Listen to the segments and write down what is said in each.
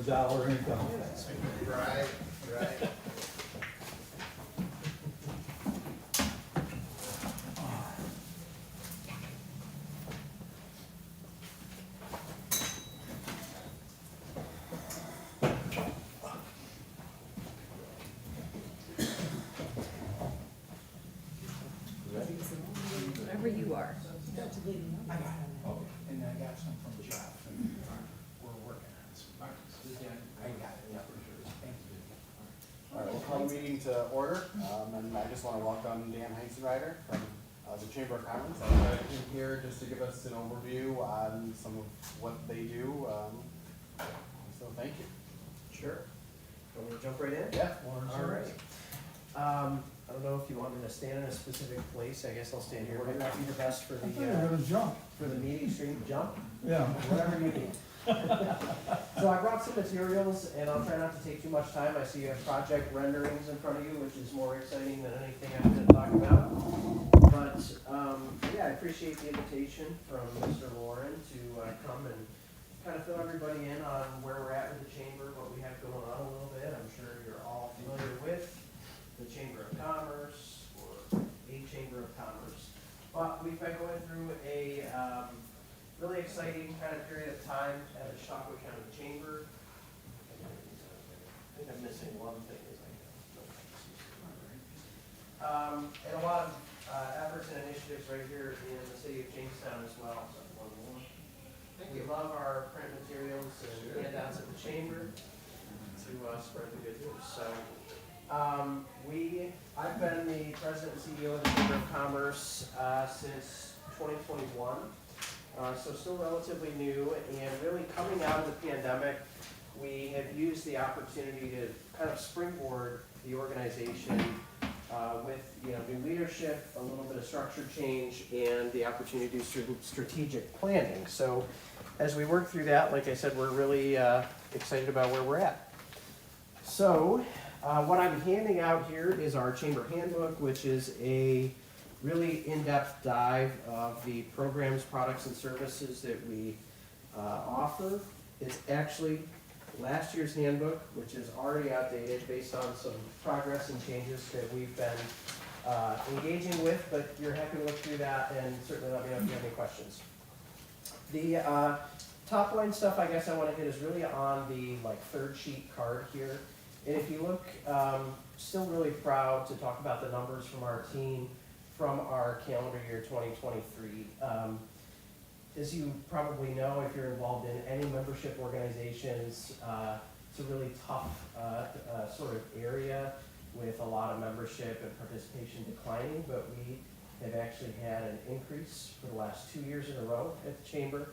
$1 income. Right, right. Wherever you are. I got it. Okay, and I got some from Jeff, and we're working on some. I got it, yeah, for sure. Thank you. All right, we'll call the meeting to order, and I just want to welcome Dan Heinzenreiter from the Chamber of Commerce. I invited him here just to give us an overview on some of what they do, so thank you. Sure. Want me to jump right in? Yeah. All right. I don't know if you want me to stand in a specific place. I guess I'll stand here. Might not be the best for I thought you were the gonna jump. meeting stream. Jump, Yeah. whatever you need. So I brought some materials, and I'll try not to take too much time. I see you have project renderings in front of you, which is more exciting than anything I'm going to talk about. But yeah, I appreciate the invitation from Mr. Lauren to come and kind of fill everybody in on where we're at with the chamber, what we have going on a little bit. I'm sure you're all familiar with the Chamber of Commerce or a Chamber of Commerce. But we've been going through a really exciting kind of period of time at the Chautauqua County Chamber. I think I'm missing one thing. And a lot of efforts and initiatives right here in the city of Jamestown as well. So one more. We love our print materials and handouts at the chamber to spread the good news. So I've been the president and CEO of the Chamber of Commerce since 2021. So still relatively new, and really coming out of the pandemic, we have used the opportunity to kind of springboard the organization with new leadership, a little bit of structure change, and the opportunity to do strategic planning. So as we work through that, like I said, we're really excited about where we're at. So what I'm handing out here is our chamber handbook, which is a really in-depth dive of the programs, products, and services that we offer. It's actually last year's handbook, which is already outdated based on some progress and changes that we've been engaging with, but you're happy to look through that and certainly let me know if you have any questions. The top line stuff I guess I want to hit is really on the third sheet card here. And if you look, still really proud to talk about the numbers from our team from our calendar year 2023. As you probably know, if you're involved in any membership organizations, it's a really tough sort of area with a lot of membership and participation declining, but we have actually had an increase for the last 2 years in a row at the Chamber,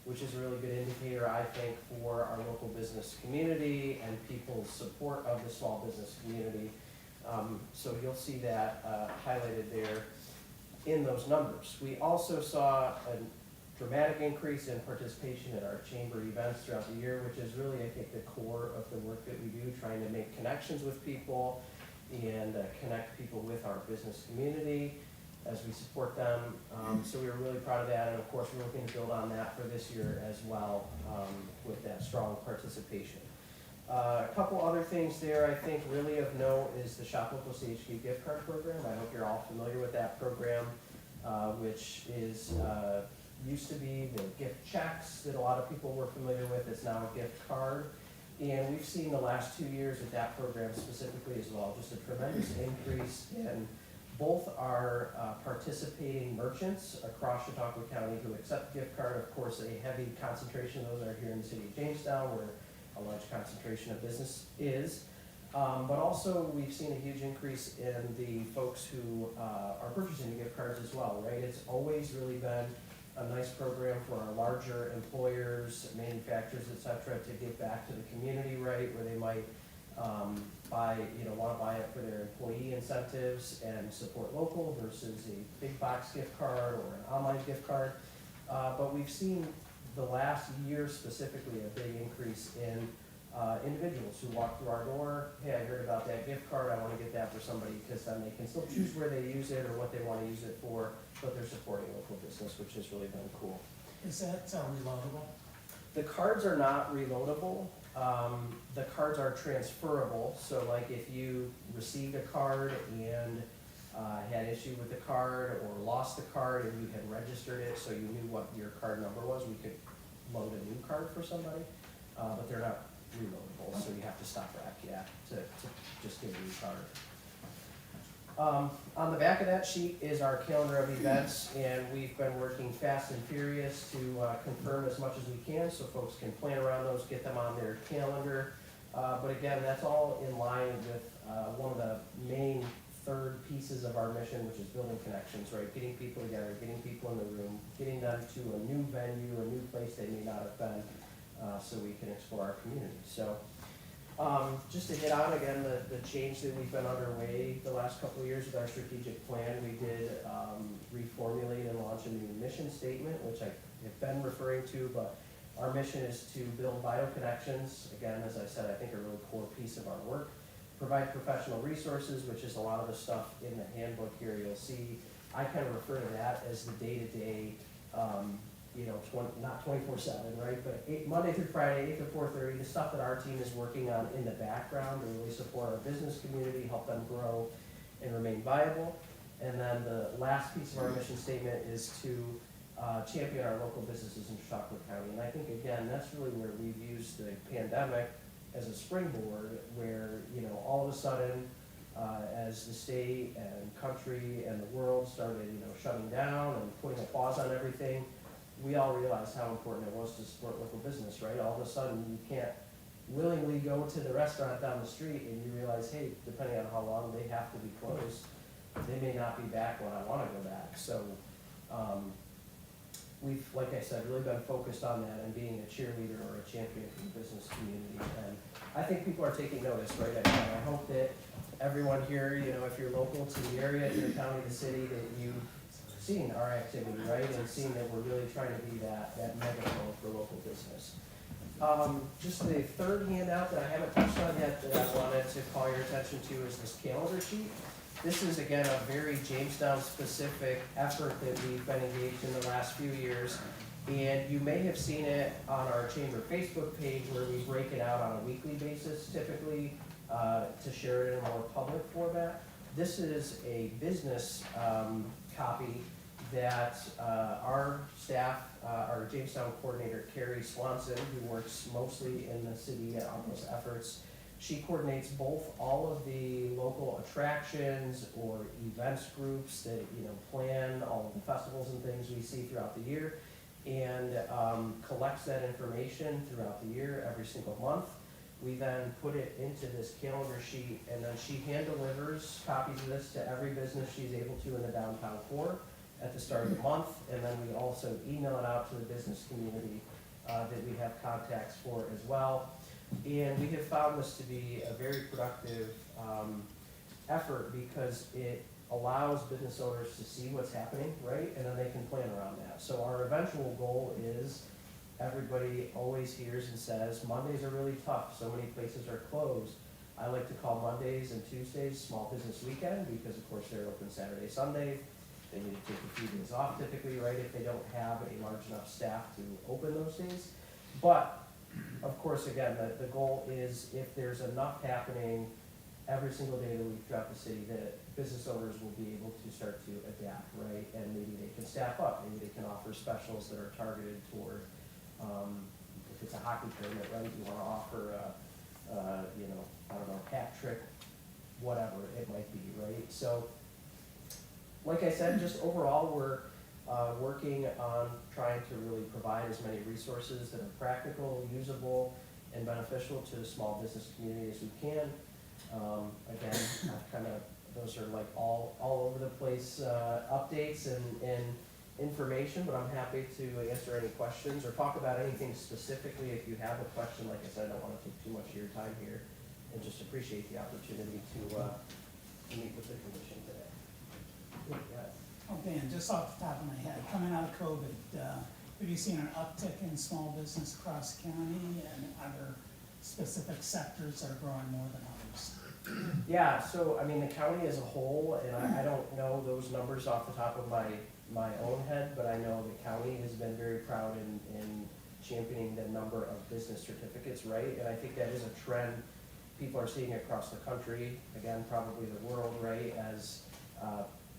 which is a really good indicator, I think, for our local business community and people's support of the small business community. So you'll see that highlighted there in those numbers. We also saw a dramatic increase in participation at our chamber events throughout the year, which is really, I think, the core of the work that we do, trying to make connections with people and connect people with our business community as we support them. So we were really proud of that, and of course we're looking to build on that for this year as well with that strong participation. A couple other things there I think really of note is the Shop Local CHQ gift card program. I hope you're all familiar with that program, which is used to be the gift checks that a lot of people were familiar with. It's now a gift card. And we've seen the last 2 years with that program specifically as well, just a tremendous increase in both our participating merchants across Chautauqua County who accept gift card. Of course, a heavy concentration of those are here in the city of Jamestown, where a large concentration of business is. But also we've seen a huge increase in the folks who are purchasing the gift cards as well, right? It's always really been a nice program for our larger employers, manufacturers, et cetera, to give back to the community, right? Where they might want to buy it for their employee incentives and support local versus a big box gift card or an online gift card. But we've seen the last year specifically a big increase in individuals who walk through our door. Hey, I heard about that gift card. I want to get that for somebody, because then they can still choose where they use it or what they want to use it for, but they're supporting local business, which has really been cool. Is that reloadable? The cards are not reloadable. the cards are transferable, so like if you received a card and had issue with the card or lost the card and you had registered it so you knew what your card number was, we could load a new card for somebody, but they're not reloadable, so you have to stop rack, to just get a new card. On the back of that sheet is our calendar of events, and we've been working fast and furious to confirm as much as we can so folks can plan around those, get them on their calendar. But again, that's all in line with one of the main third pieces of our mission, which is building connections, right? Getting people together, getting people in the room, getting them to a new venue, a new place they may not have been, so we can explore our community. So. Just to hit on again the change that we've been underway the last couple of years with our strategic plan, we did reformulate and launch a new mission statement, which I have been referring to, but our mission is to build vital connections. Again, as I said, I think a really core piece of our work. Provide professional resources, which is a lot of the stuff in the handbook here you'll see. I kind of refer to that as the day-to-day, not 24/7, right? But Monday through Friday, 8 to 4:30, the stuff that our team is working on in the background to really support our business community, help them grow and remain viable. And then the last piece of our mission statement is to champion our local businesses in Chautauqua County. And I think, again, that's really where we've used the pandemic as a springboard, where, all of a sudden, as the state and country and the world started, shutting down and putting a pause on everything, we all realized how important it was to support local business, right? All of a sudden, you can't willingly go to the restaurant down the street and you realize, hey, depending on how long they have to be closed, they may not be back when I want to go back. So we've, like I said, really been focused on that and being a cheerleader or a champion for the business community. And I think people are taking notice, right? I hope that everyone here, if you're local to the area, to the county, the city, that you've seen our activity, right? And seeing that we're really trying to be that megaphone for local business. Just the third handout that I haven't touched on yet that I wanted to call your attention to is this calendar sheet. This is, again, a very Jamestown specific effort that we've been engaged in the last few years. And you may have seen it on our Chamber Facebook page where we break it out on a weekly basis typically to share it in a more public format. This is a business copy that our staff, our Jamestown coordinator, Carrie Swanson, who works mostly in the city on those efforts, she coordinates both all of the local attractions or events groups that plan all of the festivals and things we see throughout the year, and collects that information throughout the year every single month. We then put it into this calendar sheet, and then she hand delivers copies of this to every business she's able to in the downtown core at the start of the month, and then we also email it out to the business community that we have contacts for as well. And we have found this to be a very productive effort because it allows business owners to see what's happening, right? And then they can plan around that. So our eventual goal is everybody always hears and says, Mondays are really tough, so many places are closed. I like to call Mondays and Tuesdays small business weekend because of course they're open Saturday, Sunday. They need to take a few days off typically, right, if they don't have a large enough staff to open those days. But of course, again, the goal is if there's enough happening every single day of the week throughout the city, that business owners will be able to start to adapt, right? And maybe they can staff up, maybe they can offer specials that are targeted toward, if it's a hockey tournament, right, you wanna offer hat trick, whatever it might be, right? So, like I said, just overall, we're working on trying to really provide as many resources that are practical, usable, and beneficial to the small business community as we can. Again, those are like all over the place updates and information, but I'm happy to answer any questions or talk about anything specifically if you have a question. Like I said, I don't want to take too much of your time here, and just appreciate the opportunity to meet with the commission today. Yeah. Oh, Dan, just off the top of my head, coming out of COVID, have you seen an uptick in small business across the county, and are there specific sectors that are growing more than others? Yeah, so I mean the county as a whole, and I don't know those numbers off the top of my own head, but I know the county has been very proud in championing the number of business certificates, right? And I think that is a trend people are seeing across the country, again, probably the world, right? As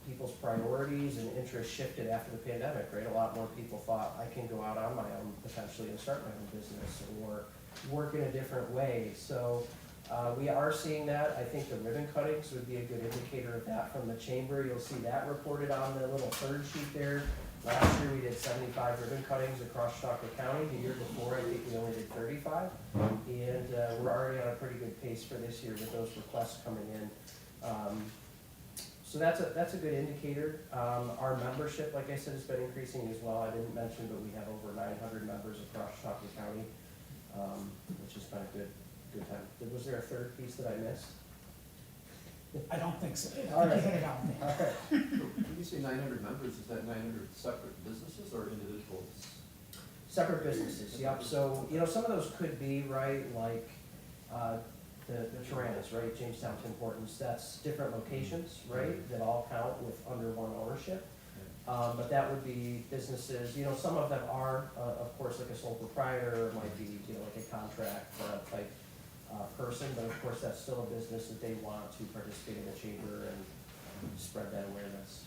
people's priorities and interests shifted after the pandemic, right? A lot more people thought, I can go out on my own potentially and start my own business or work in a different way. So we are seeing that. I think the ribbon cuttings would be a good indicator of that from the chamber. You'll see that reported on the little third sheet there. Last year we did 75 ribbon cuttings across Chautauqua County. The year before I think we only did 35. And we're already on a pretty good pace for this year with those requests coming in. So that's a good indicator. Our membership, like I said, has been increasing as well. I didn't mention, but we have over 900 members across Chautauqua County, which has been a good time. Was there a third piece that I missed? I don't think so. I All think you right. hit it on there. Okay. When you say 900 members, is that 900 separate businesses or individuals? Separate businesses, yep. So, some of those could be, right, like the Tyrannas, right, Jamestown, Tim Hortons, that's different locations, right, that all count with under one ownership. But that would be businesses, some of them are, of course, like a sole proprietor, might be, like a contract type person, but of course, that's still a business that they want to participate in the chamber and spread that awareness.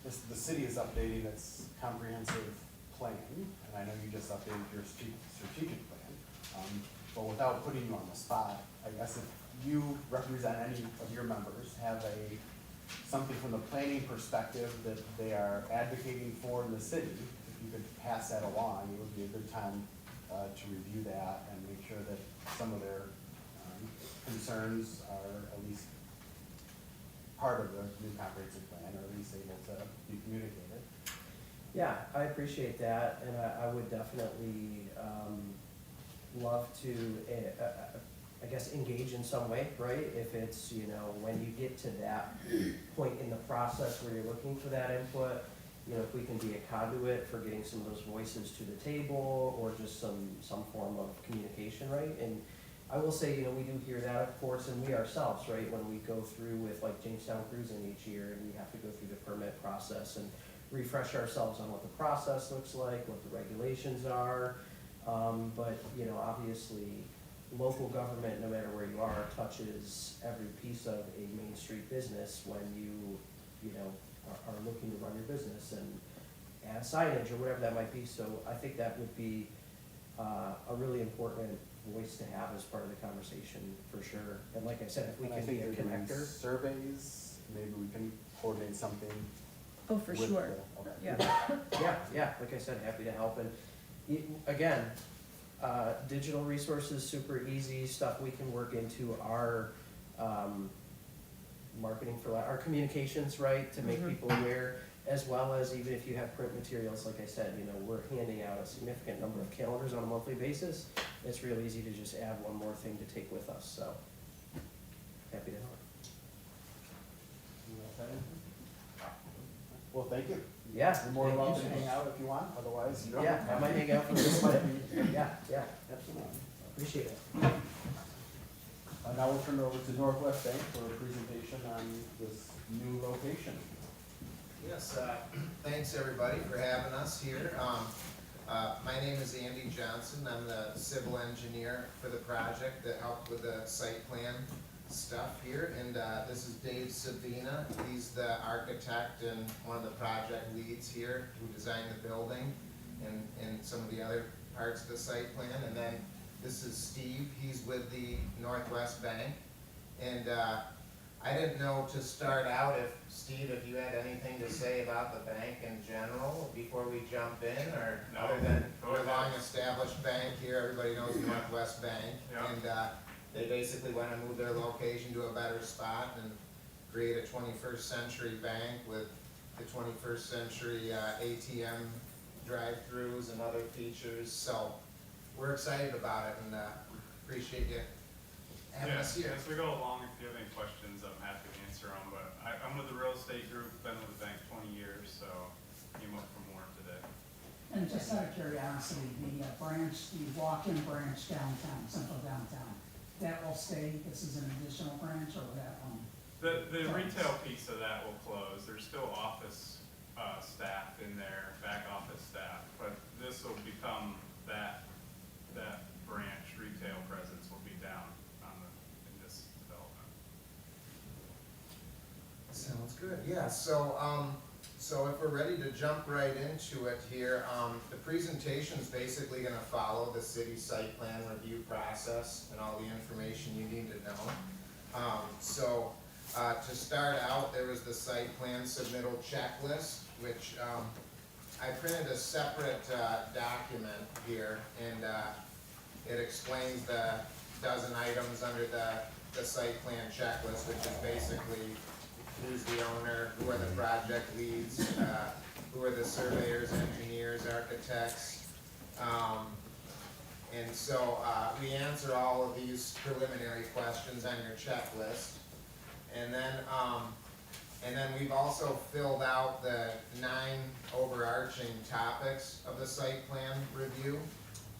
The city is updating its comprehensive plan, and I know you just updated your strategic plan. But without putting you on the spot, I guess if you represent any of your members, have something from the planning perspective that they are advocating for in the city, if you could pass that along, it would be a good time to review that and make sure that some of their concerns are at least part of the new comprehensive plan, or at least able to be communicated. Yeah, I appreciate that, and I would definitely love to, I guess, engage in some way, right? If it's, when you get to that point in the process where you're looking for that input, if we can be a conduit for getting some of those voices to the table, or just some form of communication, right? And I will say, we do hear that, of course, and we ourselves, right, when we go through with like Jamestown Cruising each year, and we have to go through the permit process and refresh ourselves on what the process looks like, what the regulations are. But, obviously, local government, no matter where you are, touches every piece of a Main Street business when you are looking to run your business and add signage or whatever that might be. So I think that would be a really important voice to have as part of the conversation, for sure. And like I said, if we And I can be think a they're doing connector. surveys, maybe we can coordinate something. Oh, for with sure, okay. yeah. Yeah, like I said, happy to help. And again, digital resources, super easy stuff we can work into our marketing for our communications, right, to make people aware, as well as even if you have print materials, like I said, we're handing out a significant number of calendars on a monthly basis. It's real easy to just add one more thing to take with us, so happy to help. Well, thank you. Yeah. You're more thank you welcome so to hang much. out if you want, otherwise you don't. Yeah, I might hang out for this one. Yeah, absolutely. Appreciate it. Now we'll turn it over to Northwest Bank for a presentation on this new location. Yes, thanks everybody for having us here. My name is Andy Johnson. I'm the civil engineer for the project that helped with the site plan stuff here. And this is Dave Savina. He's the architect and one of the project leads here who designed the building and some of the other parts of the site plan. And then this is Steve. He's with the Northwest Bank. And I didn't know to start out Steve, if you had anything to say about the bank in general before we jump in, or No, other than go we're a ahead. long-established bank here, everybody knows Northwest Bank. Yeah. And they basically want to move their location to a better spot and create a 21st century bank with the 21st century ATM drive-throughs and other features. So we're excited about it and appreciate you having us here. As we go along, if you have any questions, I'm happy to answer them, but I'm with the real estate group, been with the bank 20 years, so came up from Warren today. And just out of curiosity, the branch, the walk-in branch downtown, central downtown, that will stay, this is an additional branch, or will that, The retail piece of that will close, there's still office staff in there, back office staff, but this will become that branch retail presence will be down in this development. Sounds good, yeah, so if we're ready to jump right into it here, the presentation's basically gonna follow the city site plan review process and all the information you need to know. To start out, there was the site plan submittal checklist, which, I printed a separate, document here, and, it explains the dozen items under the site plan checklist, which is basically who's the owner, who are the project leads, who are the surveyors, engineers, architects. We answer all of these preliminary questions on your checklist. And then we've also filled out the 9 overarching topics of the site plan review,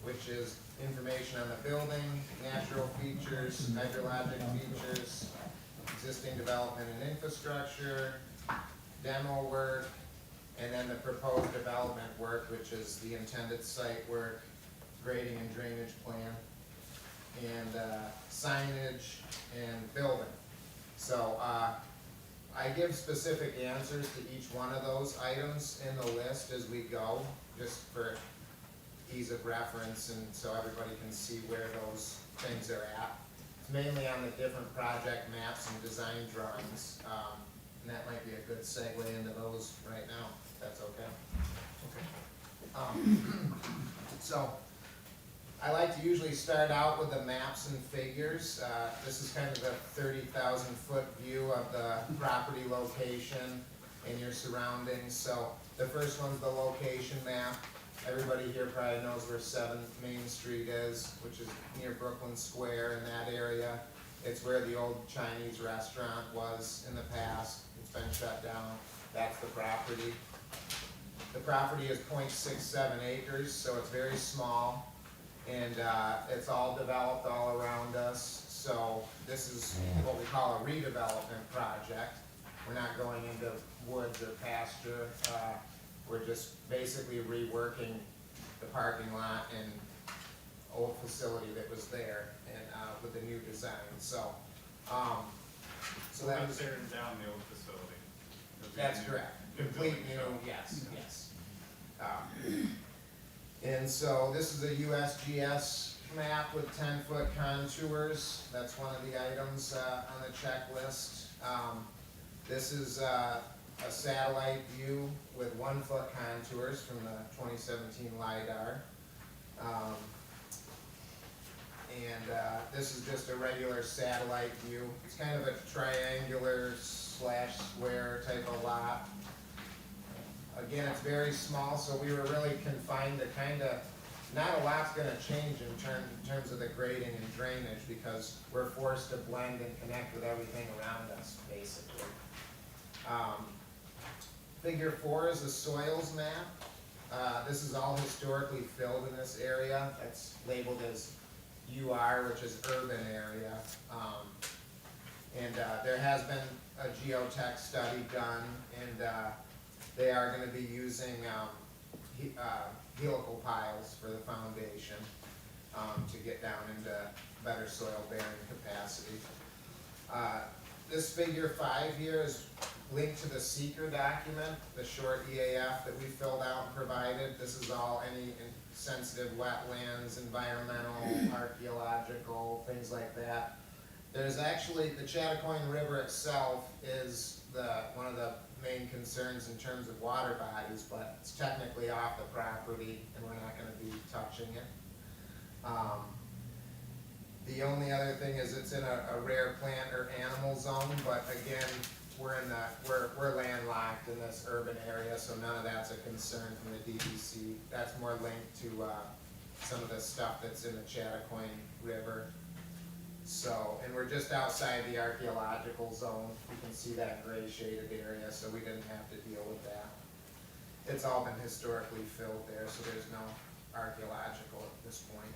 which is information on the building, natural features, hydrologic features, existing development and infrastructure, demo work, and then the proposed development work, which is the intended site work, grading and drainage plan, and signage and building. So I give specific answers to each one of those items in the list as we go, just for ease of reference and so everybody can see where those things are at. It's mainly on the different project maps and design drawings, and that might be a good segue into those right now, if that's okay. So I like to usually start out with the maps and figures. This is kind of the 30,000 foot view of the property location and your surroundings. So the first one's the location map. Everybody here probably knows where 7 Main Street is, which is near Brooklyn Square in that area. It's where the old Chinese restaurant was in the past. It's been shut down. That's the property. The property is 0.67 acres, so it's very small. And it's all developed all around us. So this is what we call a redevelopment project. We're not going into woods or pasture. We're just basically reworking the parking lot and old facility that was there and with the new design. So that was tearing down the old facility. that's correct. Complete new, yes, yes. And so this is a USGS map with 10-foot contours. That's one of the items on the checklist. This is a satellite view with 1-foot contours from the 2017 LiDAR. This is just a regular satellite view. It's kind of a triangular / square type of lot. Again, it's very small, so we were really confined to not a lot's gonna change in terms of the grading and drainage because we're forced to blend and connect with everything around us, basically. Figure 4 is the soils map. This is all historically filled in this area. It's labeled as UR, which is urban area. There has been a geotech study done, and they are going to be using helical piles for the foundation to get down into better soil bearing capacity. This figure 5 here is linked to the seeker document, the short EAF that we filled out and provided. This is all any sensitive wetlands, environmental, archaeological, things like that. There's actually, the Chattacoin River itself is one of the main concerns in terms of water bodies, but it's technically off the property and we're not gonna be touching it. The only other thing is it's in a rare plant or animal zone, but again, we're landlocked in this urban area, so none of that's a concern from the DEC. That's more linked to some of the stuff that's in the Chattacoin River. So, and we're just outside the archaeological zone. You can see that gray shaded area, so we didn't have to deal with that. It's all been historically filled there, so there's no archaeological at this point.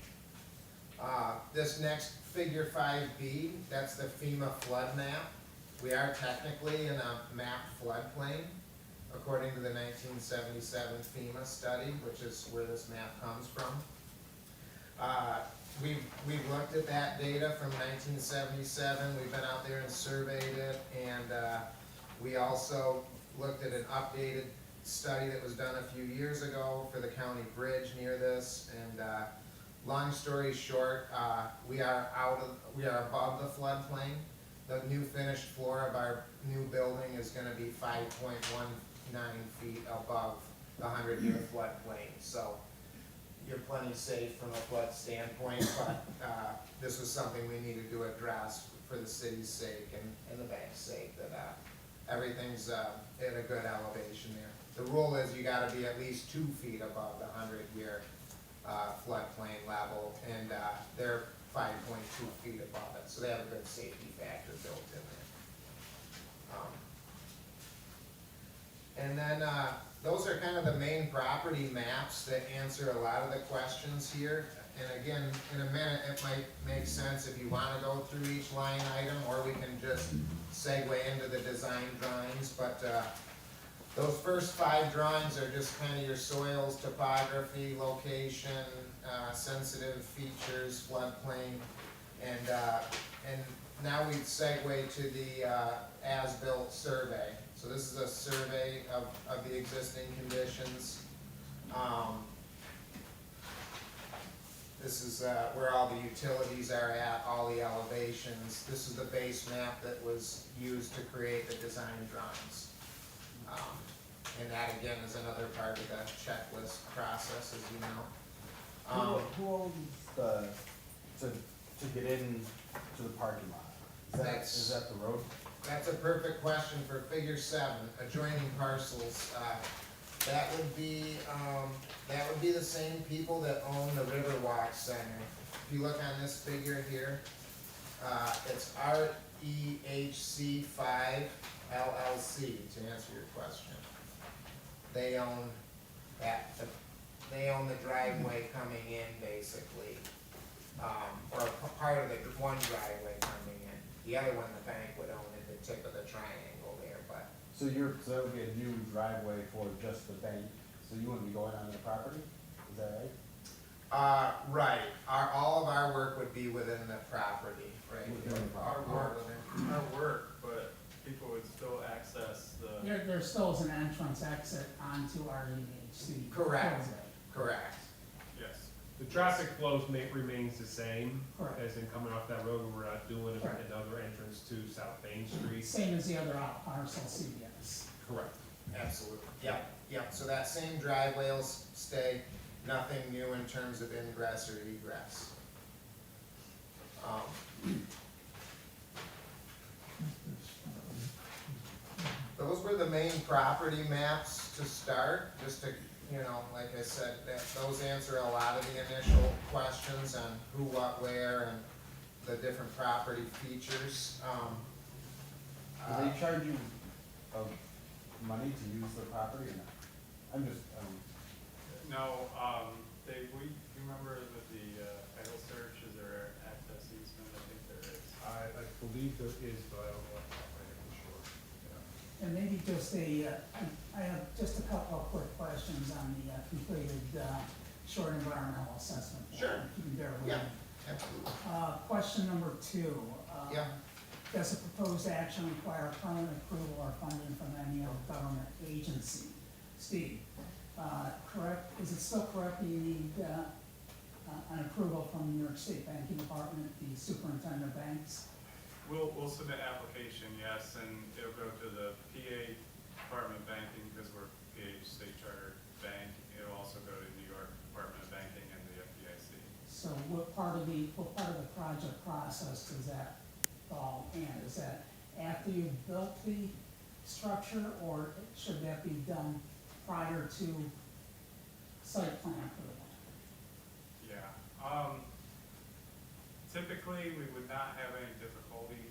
This next figure 5B, that's the FEMA flood map. We are technically in a mapped floodplain according to the 1977 FEMA study, which is where this map comes from. We've looked at that data from 1977, we've been out there and surveyed it, and we also looked at an updated study that was done a few years ago for the county bridge near this, and long story short, we are above the floodplain. The new finished floor of our new building is gonna be 5.19 feet above the 100-year floodplain, so you're plenty safe from a flood standpoint, but this was something we needed to address for the city's sake and the bank's sake, that everything's at a good elevation there. The rule is you gotta be at least 2 feet above the 100-year floodplain level, and they're 5.2 feet above it, so they have a good safety factor built in there. And then those are kind of the main property maps that answer a lot of the questions here. And again, in a minute, it might make sense if you wanna go through each line item, or we can just segue into the design drawings, but those first 5 drawings are just kind of your soils, topography, location, sensitive features, floodplain, and now we segue to the as-built survey. So this is a survey of the existing conditions. This is where all the utilities are at, all the elevations. This is the base map that was used to create the design drawings. And that again is another part of the checklist process, as you know. Who owns to get in to the parking lot? Is that the road? That's a perfect question for figure 7, adjoining parcels. That would be the same people that own the Riverwalk Center. If you look on this figure here, it's REHC 5 LLC, to answer your question. They own the driveway coming in, basically, or a part of the one driveway coming in. The other one, the bank would own at the tip of the triangle there, but. So that would be a new driveway for just the bank, so you wouldn't be going on their property, is that right? Right, all of our work would be within the property, right? Within the property. Our work, but people would still access the, There still is an entrance exit onto our EHC. Correct. Correct. yes. The traffic flows remains the same, Correct. as in coming off that road, we're not doing Correct. another entrance to South Main Street. Same as the other out parcel CVS. Correct. Absolutely. Yep, so that same driveway will stay, nothing new in terms of ingress or egress. Those were the main property maps to start, just to, like I said, those answer a lot of the initial questions on who, what, where, and the different property features. Do they charge you money to use the property or not? I'm just, No, you remember with the title search, is there access easement? I think there is. I believe there is, but I don't know if I'm for sure. And maybe just I have just a couple of quick questions on the completed short environmental assessment. Sure. If you can bear with Yeah. me. Absolutely. Question number 2. Yeah. Does a proposed action require permanent approval or funding from any other government agency? Steve, is it still correct that you need an approval from New York State Banking Department, the superintendent of banks? We'll submit application, yes, and it'll go to the PA Department of Banking, because we're PA State Chartered Bank. It'll also go to New York Department of Banking and the FDIC. So what part of the project process does that fall in? Is that after you've built the structure, or should that be done prior to site plan approval? Yeah, typically, we would not have any difficulty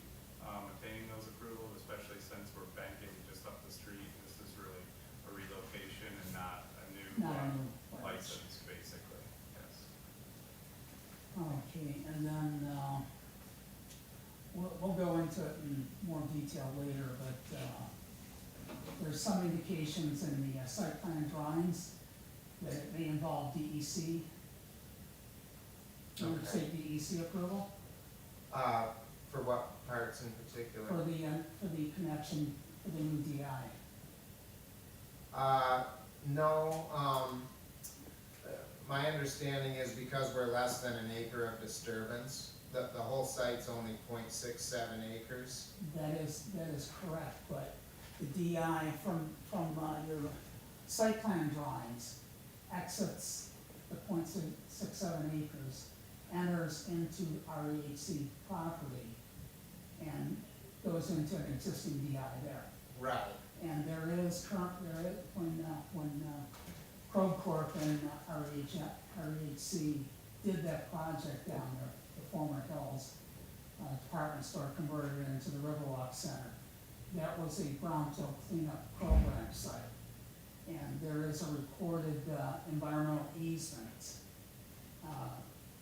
obtaining those approvals, especially since we're banking just up the street. This is really a relocation and not a new Not a new branch. license, basically, yes. Okay, and then, we'll go into it in more detail later, but, there's some indications in the site plan drawings that it may involve DEC. New York Okay. State DEC approval For what parts in particular? for the connection for the new DI. No, my understanding is because we're less than an acre of disturbance, the whole site's only 0.67 acres. That is correct, but the DI from your site plan drawings exits the 0.67 acres, enters into REHC property, and goes into an existing DI there. Right. And when Krog Corp and REHC did that project down there, the former Hills department store converted it into the Riverwalk Center. That was a brownfield cleanup program site. And there is a recorded environmental easement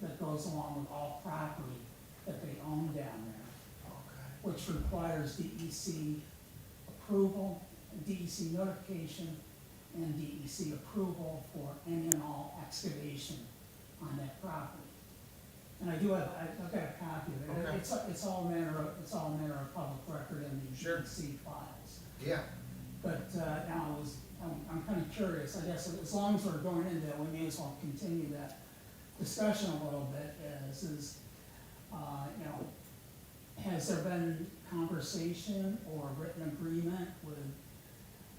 that goes along with all property that they own down there, Okay. which requires DEC approval, DEC notification, and DEC approval for any and all excavation on that property. And I've got a copy of it. Okay. It's all a matter of public record in the Sure. DEC files. Yeah, But now I'm kind of curious, I guess, as long as we're going into that, we may as well continue that discussion a little bit, has there been conversation or written agreement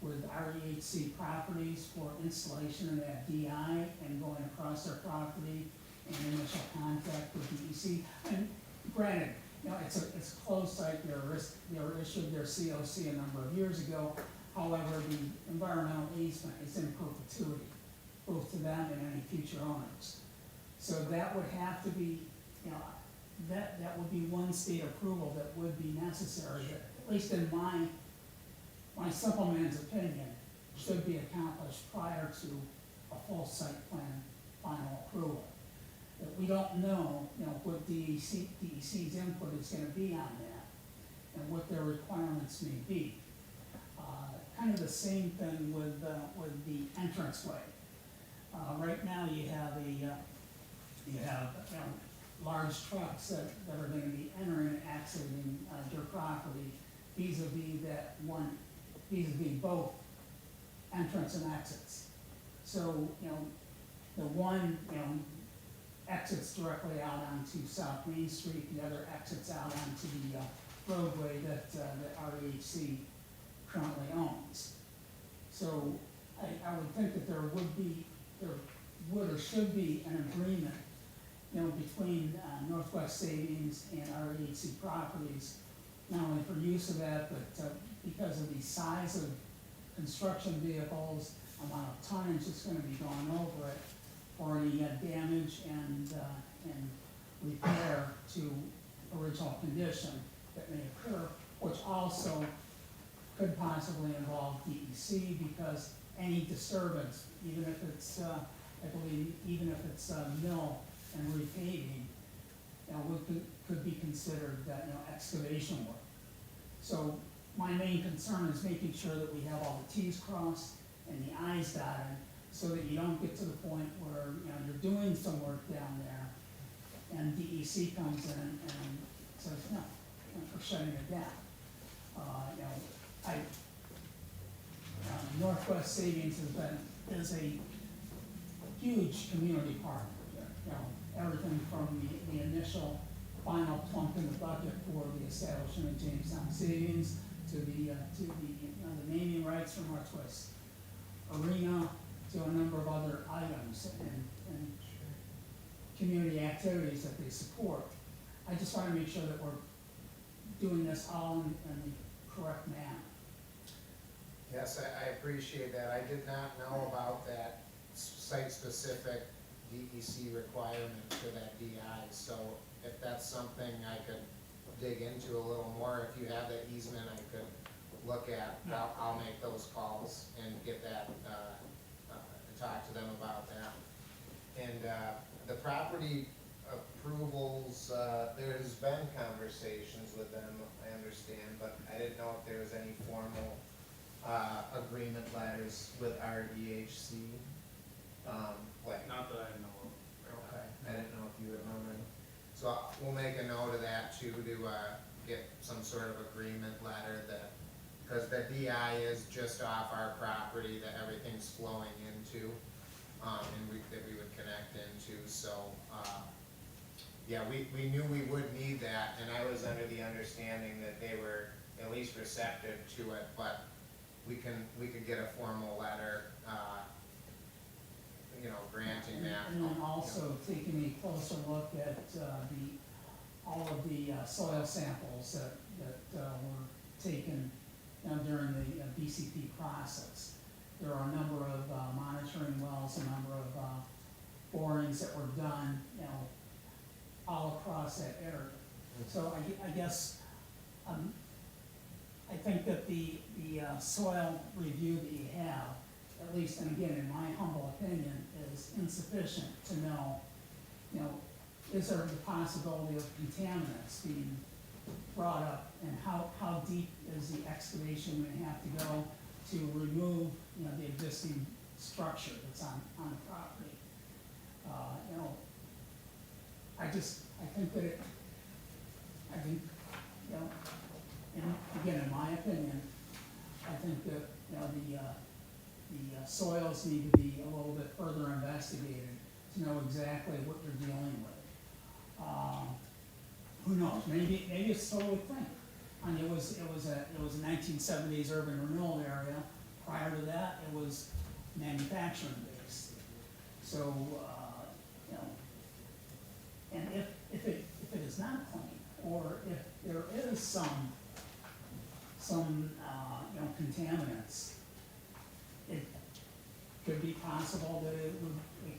with REHC properties for installation of that DI and going across their property and initial contact with DEC? And granted, it's a closed site, they were issued their COC a number of years ago. However, the environmental easement is in perpetuity, both to them and any future owners. So that would have to be, that would be one state approval that would be necessary, that, at least in my simple man's opinion, should be accomplished prior to a full site plan final approval. That we don't know, what DEC's input is gonna be on that, and what their requirements may be. Kind of the same thing with the entranceway. Right now, you have large trucks that are gonna be entering and exiting your property vis-a-vis both entrance and exits. So, the one, exits directly out onto South Main Street, the other exits out onto the roadway that REHC currently owns. So I would think that there would or should be an agreement, between Northwest Savings and REHC properties, not only for use of that, but because of the size of construction vehicles, amount of tonnage that's gonna be going over it, for any damage and repair to original condition that may occur, which also could possibly involve DEC, because any disturbance, even if it's, I believe, even if it's mill and repaving, could be considered, excavation work. So my main concern is making sure that we have all the Ts crossed and the Is dotted, so that you don't get to the point where, you're doing some work down there, and DEC comes in and says, no, we're shutting it down. Northwest Savings is a huge community partner. Everything from the initial final plunk in the bucket for the establishment of Jamestown Savings to the naming rights for Northwest Arena, to a number of other items and community activities that they support. I just want to make sure that we're doing this all in the correct manner. yes, I appreciate that. I did not know about that site-specific DEC requirement for that DI, so if that's something I could dig into a little more, if you have that easement I could look at, I'll make those calls and get that, talk to them about that. And the property approvals, there has been conversations with them, I understand, but I didn't know if there was any formal agreement letters with RDHC? Like, Not that I know of. okay, I didn't know if you would know any. So we'll make a note of that too, to, get some sort of agreement letter that, cause the DI is just off our property that everything's flowing into, and that we would connect into, so, yeah, we knew we would need that, and I was under the understanding that they were at least receptive to it, but we could get a formal letter, granting that. And then also taking a closer look at, all of the soil samples that were taken during the BCP process. There are a number of monitoring wells, a number of borings that were done, all across that area. So I guess, I think that the soil review that you have, at least, and again, in my humble opinion, is insufficient to know, is there the possibility of contaminants being brought up, and how deep is the excavation going to have to go to remove, the existing structure that's on the property? I think, and again, in my opinion, I think that, the soils need to be a little bit further investigated to know exactly what you're dealing with. Who knows, maybe it's totally clean. I mean, it was a 1970s urban renewal area. Prior to that, it was manufacturing based. So, and if it is not clean, or if there is some contaminants, it could be possible that it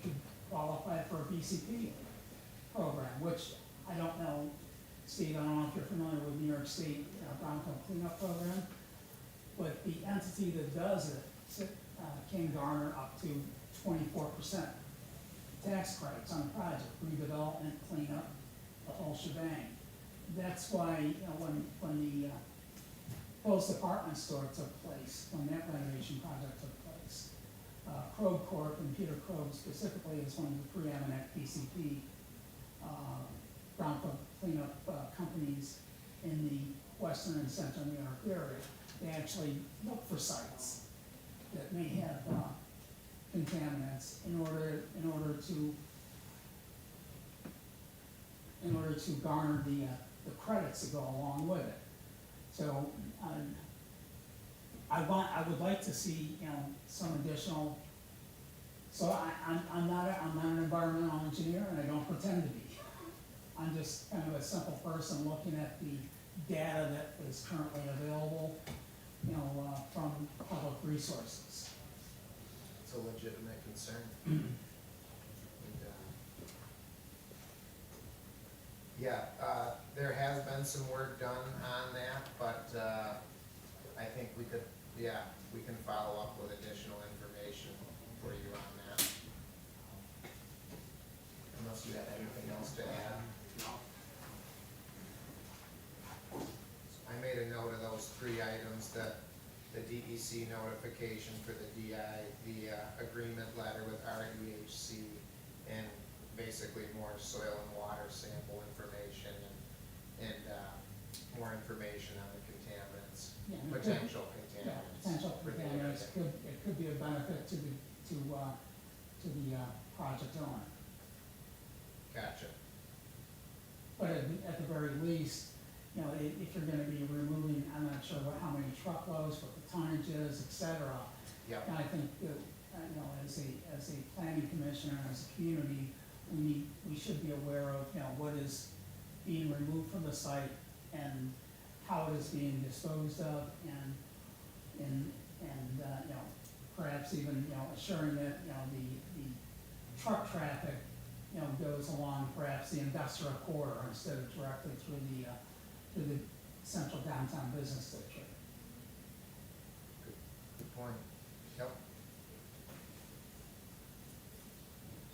could qualify for a BCP program, which I don't know, Steve, I don't know if you're familiar with New York State brownfield cleanup program, but the entity that does it can garner up to 24% tax credits on the project, redevelopment, cleanup, the whole shebang. That's why, when the Post Department store took place, when that renovation project took place, Krog Corp and Peter Krog specifically is one of the preeminent BCP brownfield cleanup companies in the western and central New York area. They actually look for sites that may have contaminants in order to garner the credits that go along with it. So I would like to see some additional. So I'm not an environmental engineer, and I don't pretend to be. I'm just kind of a simple person looking at the data that is currently available, from public resources. It's a legitimate concern. And, there has been some work done on that, but, I think we can follow up with additional information for you on that. Unless you had anything else to add. I made a note of those 3 items, the DEC notification for the DI, the agreement letter with RDHC, and basically more soil and water sample information and more information on the contaminants, Yeah, potential Yeah, contaminants. potential for the contaminants area. it could be a benefit to the project owner. Gotcha. But at the very least, if you're gonna be removing, I'm not sure how many truckloads, what the tonnage is, et cetera. Yep. And I think that, as a planning commissioner, as a community, we should be aware of, what is being removed from the site and how it is being disposed of, and perhaps even, assuring that, the truck traffic, goes along perhaps the industrial corridor instead of directly through the central downtown business district. Good point. Yep.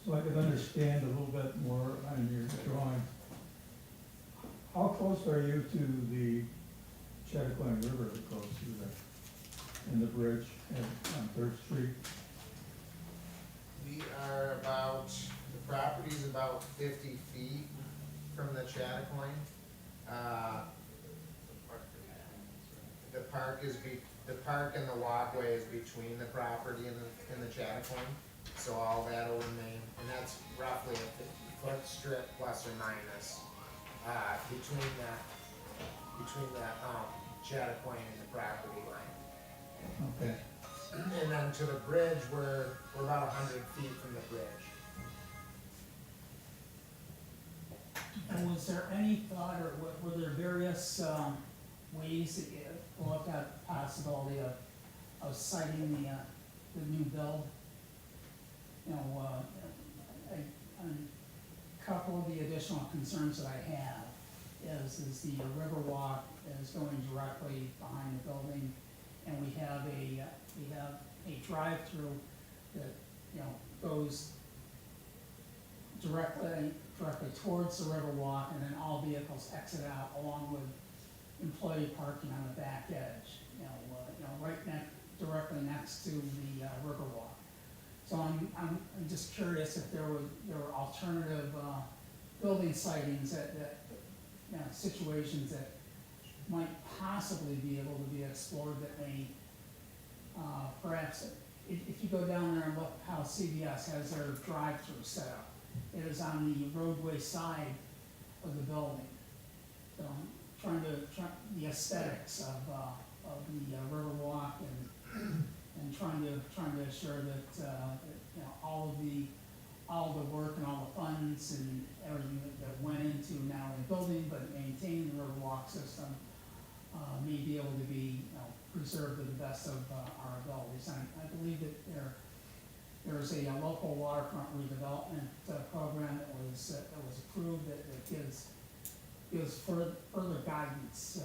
So I could understand a little bit more on your drawing. How close are you to the Chattacoonie River that goes through there? and the bridge on Third Street? We are about, the property's about 50 feet from the Chattacoin. The park and the walkway is between the property and the Chattacoin, so all that'll remain, and that's roughly a 50-foot strip plus or minus, between the Chattacoin and the property line. Okay, And then to the bridge, we're about 100 feet from the bridge. And was there any thought, or were there various ways that you looked at the possibility of siting the new build? You know, a couple of the additional concerns that I have is the Riverwalk is going directly behind the building, and we have a drive-through that, you know, goes directly towards the Riverwalk, and then all vehicles exit out along with employee parking on the back edge, directly next to the Riverwalk. So I'm just curious if there were alternative building sightings that situations that might possibly be able to be explored that may perhaps, if you go down there and look how CVS has their drive-through set up, it is on the roadway side of the building. So I'm the aesthetics of the Riverwalk and trying to assure that, all the work and all the funds and everything that went into not only building but maintaining the Riverwalk system may be able to be, preserved to the best of our abilities. I believe that there's a local waterfront redevelopment program that was approved that gives further guidance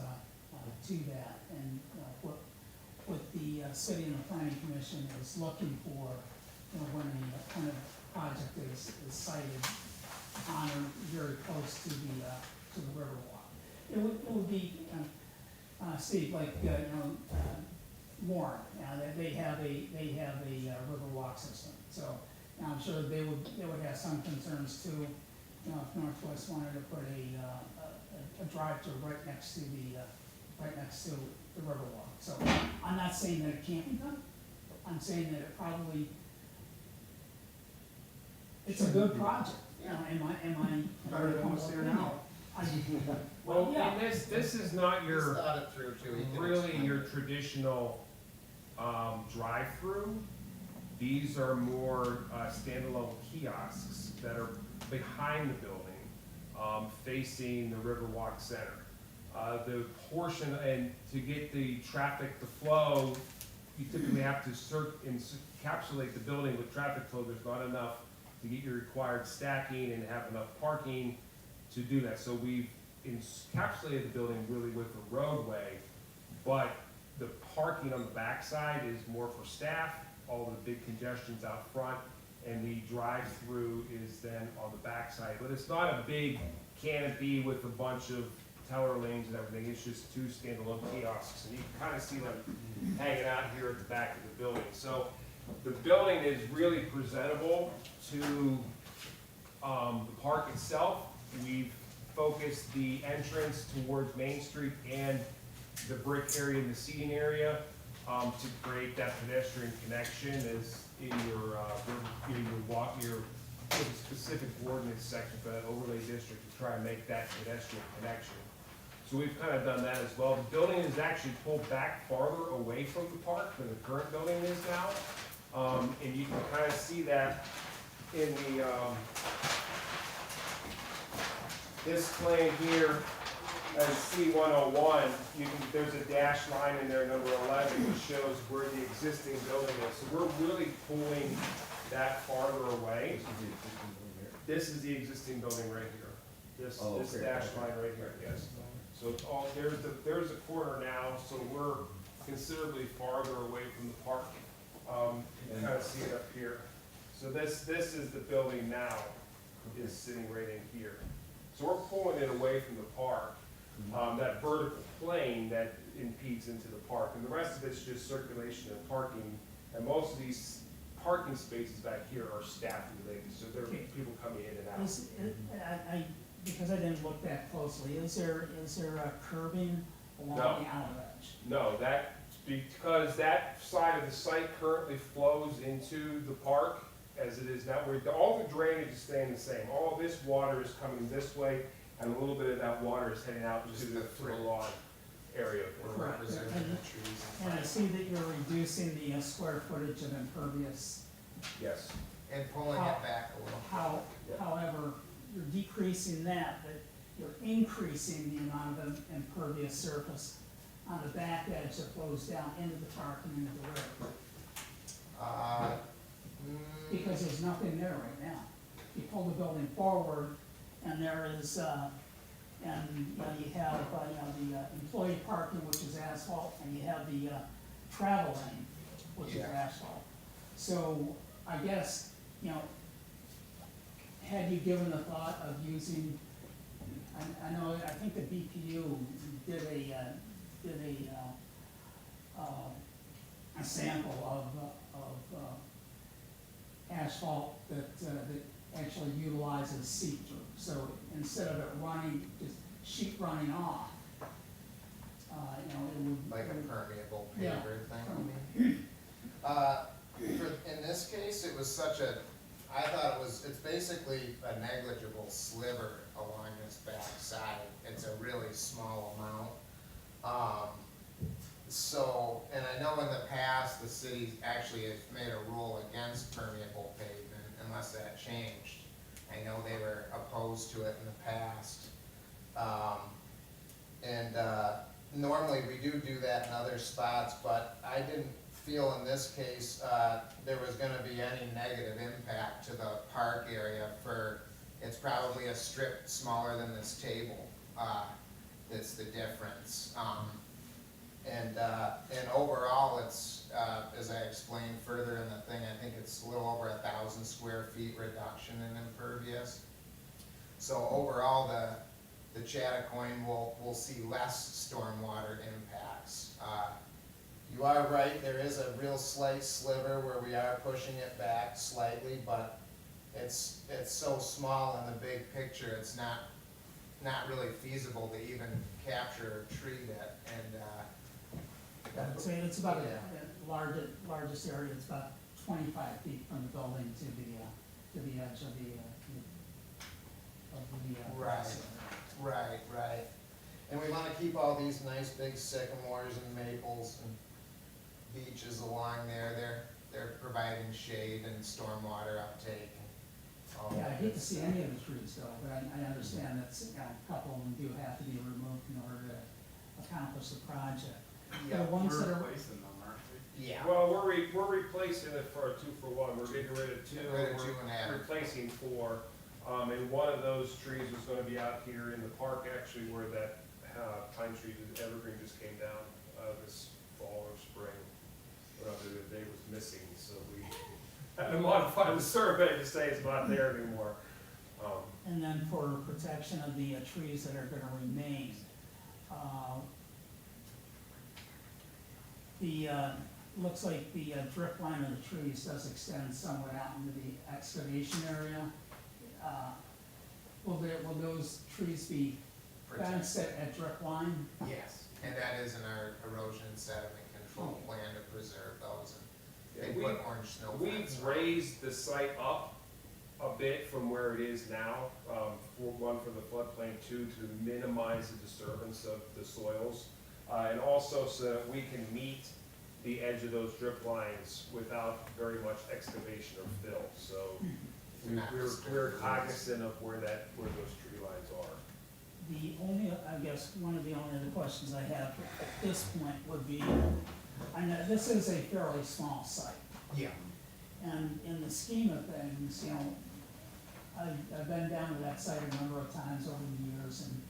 to that, and what the city and the planning commission is looking for, when a kind of project is sited on or very close to the Riverwalk. It would be, Steve, like Warren, they have a Riverwalk system, so I'm sure they would have some concerns too. If Northwest wanted to put a drive-through right next to the Riverwalk. So I'm not saying that it can't be done. I'm saying that it probably, it's a good project. Am I? Better than what's there now. Well, yeah. and this is not He's your, thought it through too. He can really explain your it. traditional drive-through. These are more standalone kiosks that are behind the building, facing the Riverwalk Center. The portion, and to get the traffic to flow, you typically have to encapsulate the building with traffic flow. There's not enough to get your required stacking and have enough parking to do that. So we've encapsulated the building really with a roadway, but the parking on the backside is more for staff, all the big congestions out front, and the drive-through is then on the backside. But it's not a big canopy with a bunch of teller lanes and everything. It's just two standalone kiosks, and you can kind of see them hanging out here at the back of the building. So the building is really presentable to the park itself. We've focused the entrance towards Main Street and the brick area and the seating area to create that pedestrian connection as in your specific ordinance section for that overlay district to try and make that pedestrian connection. So we've kind of done that as well. The building is actually pulled back farther away from the park than the current building is now. And you can kind of see that in the, this plan here as C101, there's a dashed line in there, number 11, which shows where the existing building is. So we're really pulling that farther away. This is the existing building right here. This dashed line right here, yes. So it's all, there's a corner now, so we're considerably farther away from the park. You can kind of see it up here. So this is the building now, is sitting right in here. So we're pulling it away from the park. that vertical plane that impedes into the park, and the rest of it's just circulation and parking. And most of these parking spaces back here are staff related, so there are Okay. people coming in and out. Is, because I didn't look that closely, is there a curbing along No. the outer edge? No, because that side of the site currently flows into the park as it is now, where all the drainage is staying the same. All this water is coming this way, and a little bit of that water is heading out Just to the the lawn area. We're Correct. preserving the trees. And I see that you're reducing the square footage of impervious. Yes, And pulling it back a little. However, you're decreasing that, but you're increasing the amount of impervious surface on the back edge that flows down into the park and into the river. Because there's nothing there right now. You pull the building forward, and there is, and, you know, you have, the employee parking, which is asphalt, and you have the, travel lane, which is Yeah. asphalt. So, I guess, you know, had you given the thought of using, I know, I think the BPU did a sample of asphalt that actually utilizes see-through. So instead of it running, just sheet running off, you know, it would. Like a permeable Yeah. paver thing. In this case, it was I thought it's basically a negligible sliver along this back side. It's a really small amount. And I know in the past, the city actually has made a rule against permeable pavement unless that changed. I know they were opposed to it in the past. Normally we do that in other spots, but I didn't feel in this case, there was gonna be any negative impact to the park area it's probably a strip smaller than this table, that's the difference. And overall, it's, as I explained further in the thing, I think it's a little over 1,000 square feet reduction in impervious. So overall, the Chattacoin will see less stormwater impacts. You are right, there is a real slight sliver where we are pushing it back slightly, but it's so small in the big picture, it's not really feasible to even capture or treat it, and, I'd say it's about Yeah. the largest area, it's about 25 feet from the building to the edge of the grass area. Right. And we wanna keep all these nice big sycamores and maples and beeches along there, they're providing shade and stormwater uptake and all Yeah, I that. hate to see any of the trees go, but I understand that, you know, a couple of them do have to be removed in order to accomplish the project. The ones that We're are, replacing them, aren't we? Yeah, well, we're replacing it for a 2-for-1, we're getting rid of two, Get rid of two and we're add. replacing 4. And one of those trees was gonna be out here in the park, actually, where that pine tree, the evergreen just came down, this fall or spring. The other day was missing, so we had to modify the survey to say it's not there anymore. and then for protection of the trees that are gonna remain, looks like the drip line of the trees does extend somewhat out into the excavation area. Will those trees be fenced at drip line? Yes, and that is in our erosion and sediment control plan to preserve those, and they Yeah, put orange snow fence. We've raised the site up a bit from where it is now, for the floodplain, 2, to minimize the disturbance of the soils, and also so that we can meet the edge of those drip lines without very much excavation or fill, so we're cognizant of where those tree lines are. The only, I guess, one of the only other questions I have at this point would be, I know this is a fairly small site, Yeah, and in the scheme of things, you know, I've been down to that site a number of times over the years, and,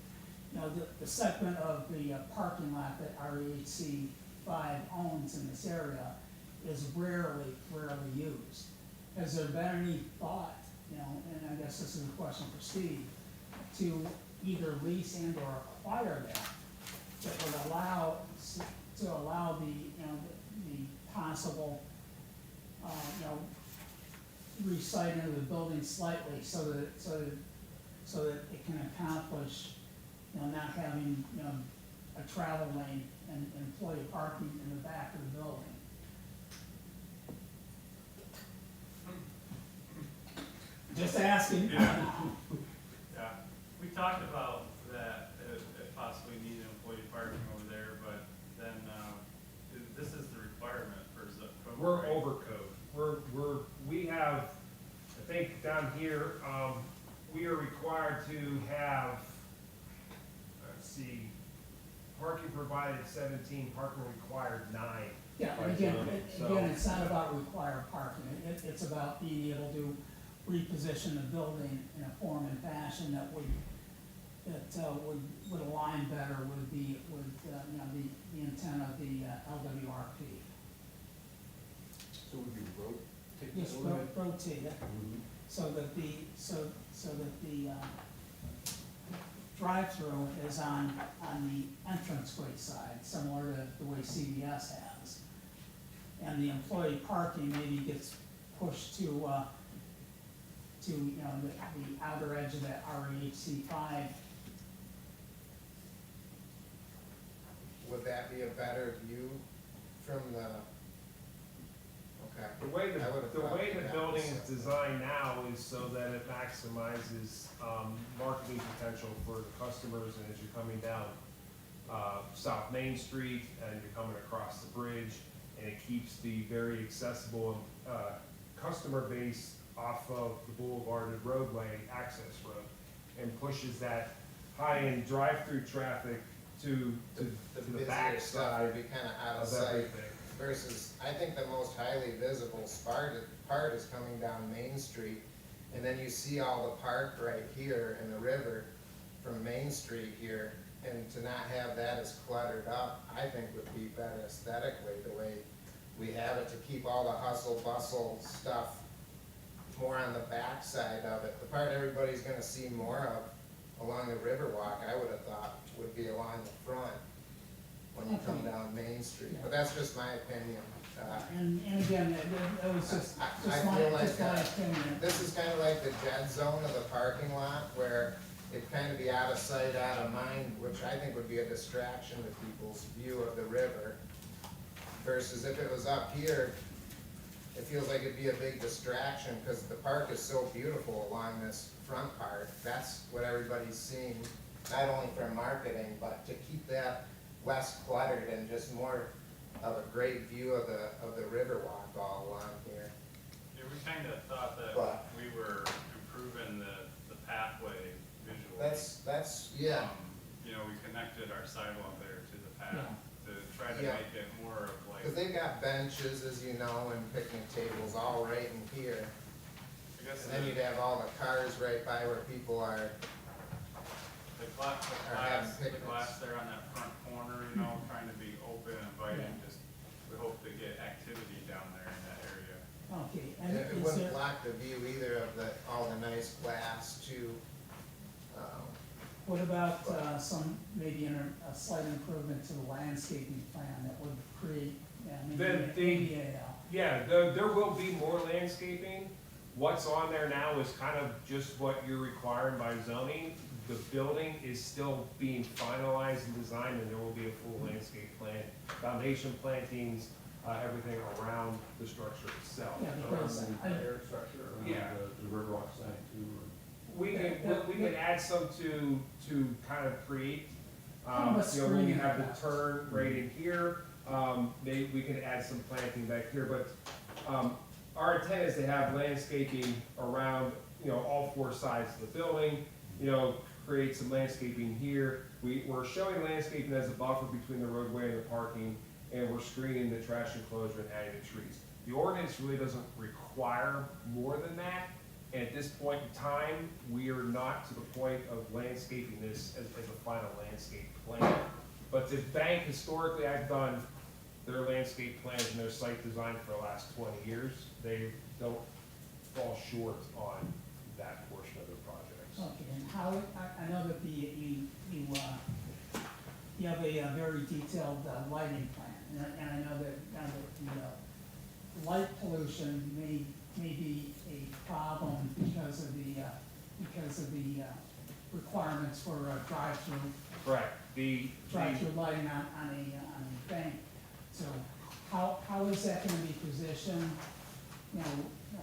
you know, the segment of the parking lot that REHC 5 owns in this area is rarely used. Has there been any thought, you know, and I guess this is a question for Steve, to either lease and or acquire that would allow, to allow the, you know, the possible, you know, reciting of the building slightly so that it can accomplish, you know, not having, you know, a travel lane and employee parking in the back of the building. Just asking. Yeah. Yeah, we talked about that, if possibly needed employee parking over there, but then, this is the requirement for code. We're right? over code. We have, I think down here, we are required to have, let's see, parking provided 17, parking required 9. Yeah, and again, it's not about required parking, it's about being able to reposition the building in a form and fashion that would align better with the, you know, the intent of the LWRP. So would you rotate the Yes, building? rotate it, so that the drive-through is on the entranceway side, similar to the way CVS has. And the employee parking maybe gets pushed to, you know, the outer edge of that REHC 5. Would that be a better view from the, okay. The way I would've the thought way the that building was is something. designed now is so that it maximizes, marketing potential for the customers, and as you're coming down, South Main Street, and you're coming across the bridge, and it keeps the very accessible, customer base off of the boulevarded roadway access road, and pushes that high-end drive-through traffic to the busier back stuff side would be kinda out of of sight. everything. Versus, I think the most highly visible part is coming down Main Street, and then you see all the park right here in the river from Main Street here, and to not have that as cluttered up, I think would be better aesthetically, the way we have it, to keep all the hustle bustle stuff more on the back side of it. The part everybody's gonna see more of along the Riverwalk, I would've thought would be along the front when you come Okay. down Main Street, but that's just my opinion. And again, that was just I my feel like opinion. this is kinda like the dead zone of the parking lot, where it kinda be out of sight, out of mind, which I think would be a distraction to people's view of the river. Versus if it was up here, it feels like it'd be a big distraction, cause the park is so beautiful along this front part. That's what everybody's seeing, not only for marketing, but to keep that less cluttered and just more of a great view of the Riverwalk all along here. Yeah, we kinda thought that But- we were improving the pathway visually. That's, yeah, You know, we connected our sidewalk there to the path Yeah. to try to Yeah. make it more of like, cause they've got benches, as you know, and picnic tables all right in here. I guess And then you'd have all the cars right by where people are, the Or having glass picnics. there on that front corner, you know, trying to be open and inviting, Yeah. just, we hope to get activity down there in that area. Okay, and and it is wouldn't there, block the view either of all the nice glass too. what about, maybe a slight improvement to the landscaping plan that would create, maybe a, Yeah, there will be more landscaping. What's on there now is kind of just what you're required by zoning. The building is still being finalized and designed, and there will be a full landscape plan, foundation plantings, everything around the structure itself. yeah, because Around the air structure, around Yeah. the Riverwalk side too, We can add some to kind of create, Kind of a you know, when you screening have the effect. turn right in here, maybe we can add some planting back here, but, our intent is to have landscaping around, you know, all 4 sides of the building, you know, create some landscaping here. We're showing landscaping as a buffer between the roadway and the parking, and we're screening the trash enclosure and adding the trees. The ordinance really doesn't require more than that. And at this point in time, we are not to the point of landscaping this as a final landscape plan. But the bank, historically, I've done their landscape plans and their site design for the last 20 years. They don't fall short on that portion of their projects. okay, and how, I know that you have a very detailed lighting plan, and I know that the light pollution may be a problem because of the requirements for drive-through Correct. drive-through lighting on a bank. So how is that gonna be positioned,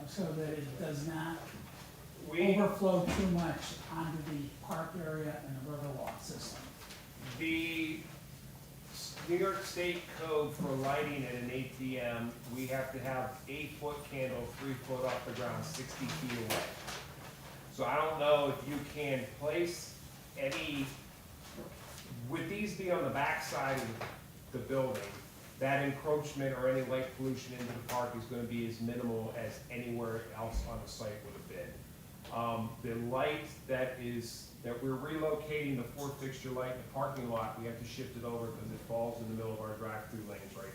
so that it does not We, overflow too much onto the park area and the Riverwalk system? the New York State code for lighting at an ATM, we have to have 8-foot candle, 3 foot off the ground, 60 feet away. So I don't know if you can place any, would these be on the backside of the building? That encroachment or any light pollution into the park is gonna be as minimal as anywhere else on the site would have been. The light that we're relocating, the 4-fixture light in the parking lot, we have to shift it over because it falls in the middle of our drive-through lanes right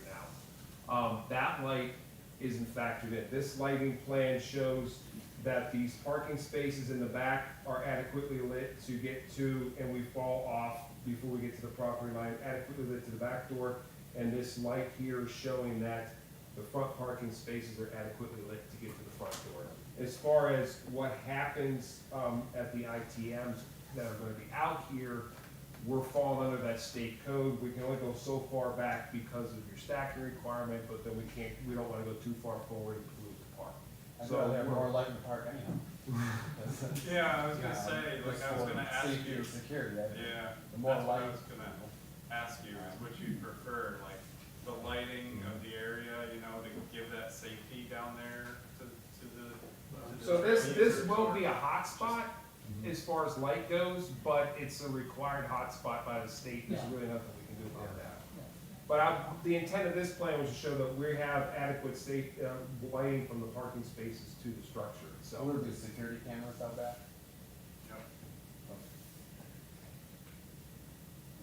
now. That light isn't factored in. This lighting plan shows that these parking spaces in the back are adequately lit to get to, and we fall off before we get to the property line, adequately lit to the back door. And this light here is showing that the front parking spaces are adequately lit to get to the front door. As far as what happens at the ITMs that are gonna be out here, we're falling under that state code. We can only go so far back because of your stacking requirement, but then we don't wanna go too far forward and pollute the park. I'd rather have more light in the park anyhow. Yeah, I was gonna say, like, I was gonna ask Safety you, and security, yeah, the more that's what I light. was gonna ask you, is what you prefer, like, the lighting of the area, to give that safety down there to the. So this will be a hotspot as far as light goes, but it's a required hotspot by the state. There's Yeah. really nothing we can do about that. But the intent of this plan was to show that we have adequate safe lighting from the parking spaces to the structure So itself. would there be security cameras out back? Yep.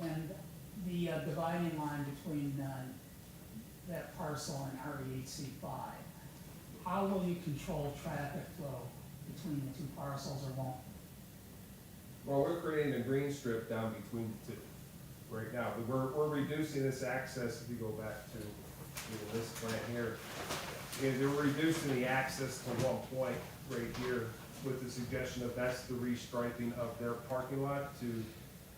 And the dividing line between that parcel and REHC 5, how will you control traffic flow between the two parcels, or won't? Well, we're creating a green strip down between the two right now. But we're reducing this access, if you go back to this plan here. We're reducing the access to one point right here with the suggestion that that's the restriping of their parking lot to,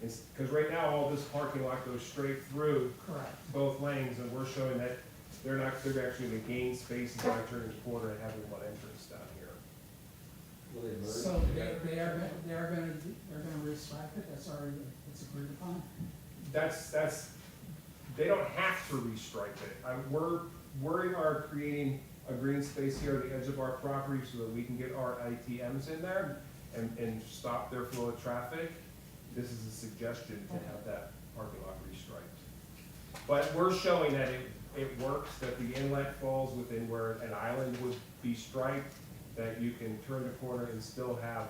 because right now all this parking lot goes straight through Correct. both lanes, and we're showing that they're actually gonna gain spaces by turning the corner and having one entrance down here. So they're gonna restripe it, that's already, it's agreed upon? They don't have to restripe it. We are creating a green space here at the edge of our property so that we can get our ITMs in there and stop their flow of traffic. This is a suggestion to have that parking lot restriped. But we're showing that it works, that the inlet falls within where an island would be striped, that you can turn the corner and still have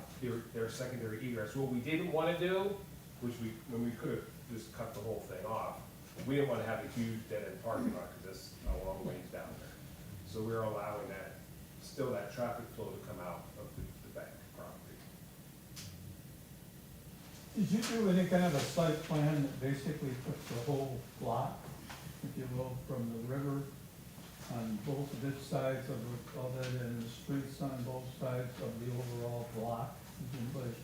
their secondary egress. What we didn't wanna do, when we could have just cut the whole thing off, we didn't wanna have a huge dead-end parking lot, because it's a long ways down there. So we're allowing that traffic flow to come out of the back property. Did you do any kind of a site plan that basically puts the whole block, if you will, from the river on both of its sides of it, and the streets on both sides of the overall block? Did anybody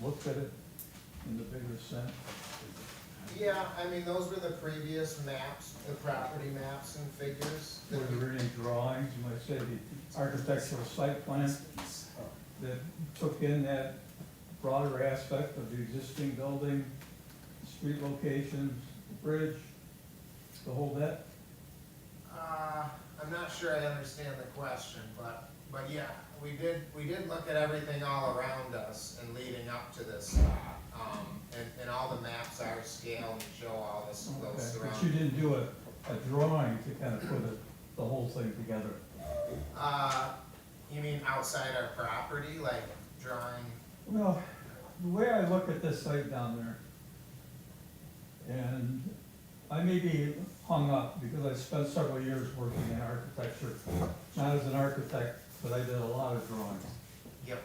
look at it in the bigger sense? Yeah, I mean, those were the previous maps, the property maps and figures. Were there any drawings, you might say, the architectural site plan that took in that broader aspect of the existing building, street locations, the bridge, the whole bit? I'm not sure I understand the question, but yeah, we did look at everything all around us and leading up to this spot. And all the maps are scaled and show all this, those Okay, surrounding. but you didn't do a drawing to kind of put the whole thing together? You mean outside our property, like drawing? Well, the way I look at this site down there, and I may be hung up because I spent several years working in architecture, not as an architect, but I did a lot of drawings. Yep.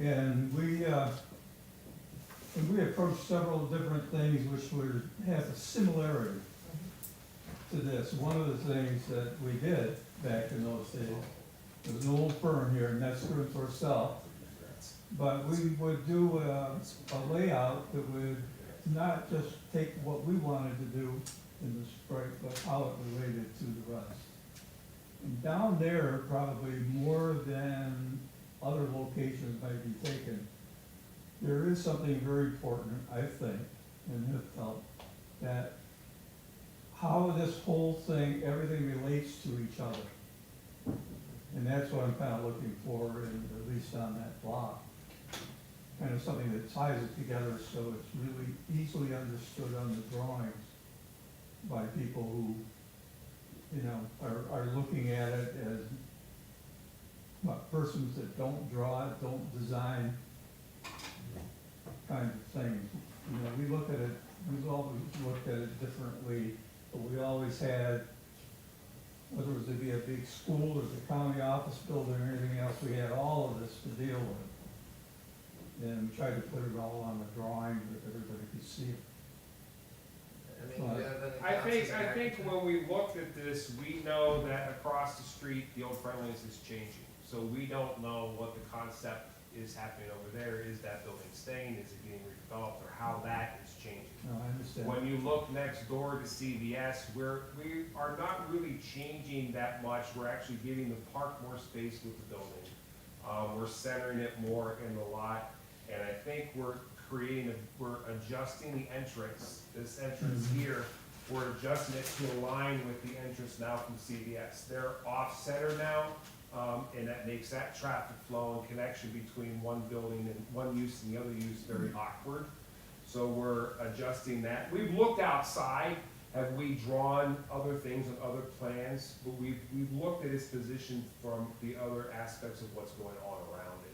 And we And we approached several different things which would have a similarity to this. One of the things that we did back in those days, there was an old firm here in Nestru for South, but we would do a layout that would not just take what we wanted to do in the strike, but how it related to the rest. And down there, probably more than other locations might be taken, there is something very important, I think, and have felt, that how this whole thing, everything relates to each other. And that's what I'm kind of looking for, in, at least on that block. Kind of something that ties it together so it's really easily understood on the drawings by people who, you know, are looking at it as, what, persons that don't draw it, don't design, kind of things. You know, we look at it, we've always looked at it differently, but we always had, whether it was to be a big school or the county office building or anything else, we had all of this to deal with. And we tried to put it all on the drawing that everybody could see it. I mean, do you have any thoughts? I think when we looked at this, we know that across the street, the old Friendlies is changing. So we don't know what the concept is happening over there. Is that building staying? Is it getting redeveloped? Or how that is changing? No, I understand. When you look next door to CVS, we are not really changing that much. We're actually giving the park more space with the building. We're centering it more in the lot. And I think we're adjusting the entrance, this entrance here, we're adjusting it to align with the entrance now from CVS. They're off-center now, and that makes that traffic flow and connection between one building and one use and the other use very awkward. So we're adjusting that. We've looked outside, have we drawn other things and other plans, but we've looked at its position from the other aspects of what's going on around it.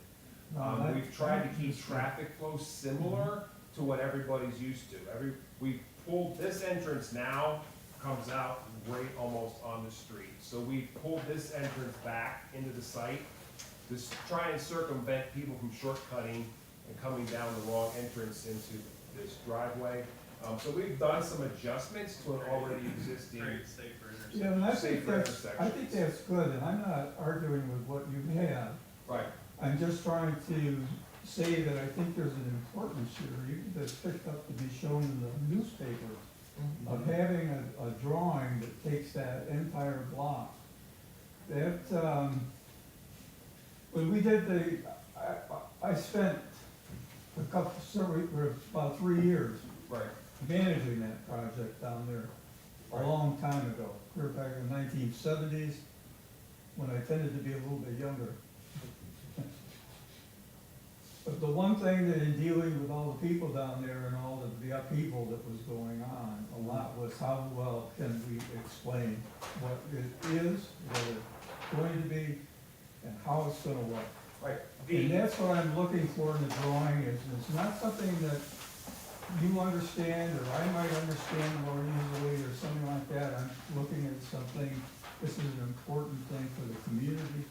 We've tried to keep traffic flow similar to what everybody's used to. We've pulled this entrance now, comes out right almost on the street. So we pulled this entrance back into the site to try and circumvent people from shortcutting and coming down the wrong entrance into this driveway. So we've done some adjustments to an already existing. Great, safer intersection. Yeah, and I Safer think that's good, and I'm not arguing with what you have. Right. I'm just trying to say that I think there's an importance here, that's picked up to be shown in the newspaper, of having a drawing that takes that entire block. That, when we did I spent about 3 years Right. managing that project down there a long time ago, clear back in the 1970s, when I tended to be a little bit younger. But the one thing that in dealing with all the people down there and all of the upheaval that was going on, a lot was how well can we explain what it is, what it's going to be, and how it's gonna work. Right. And that's what I'm looking for in the drawing, is it's not something that you understand, or I might understand more easily, or something like that. I'm looking at something, this is an important thing for the community,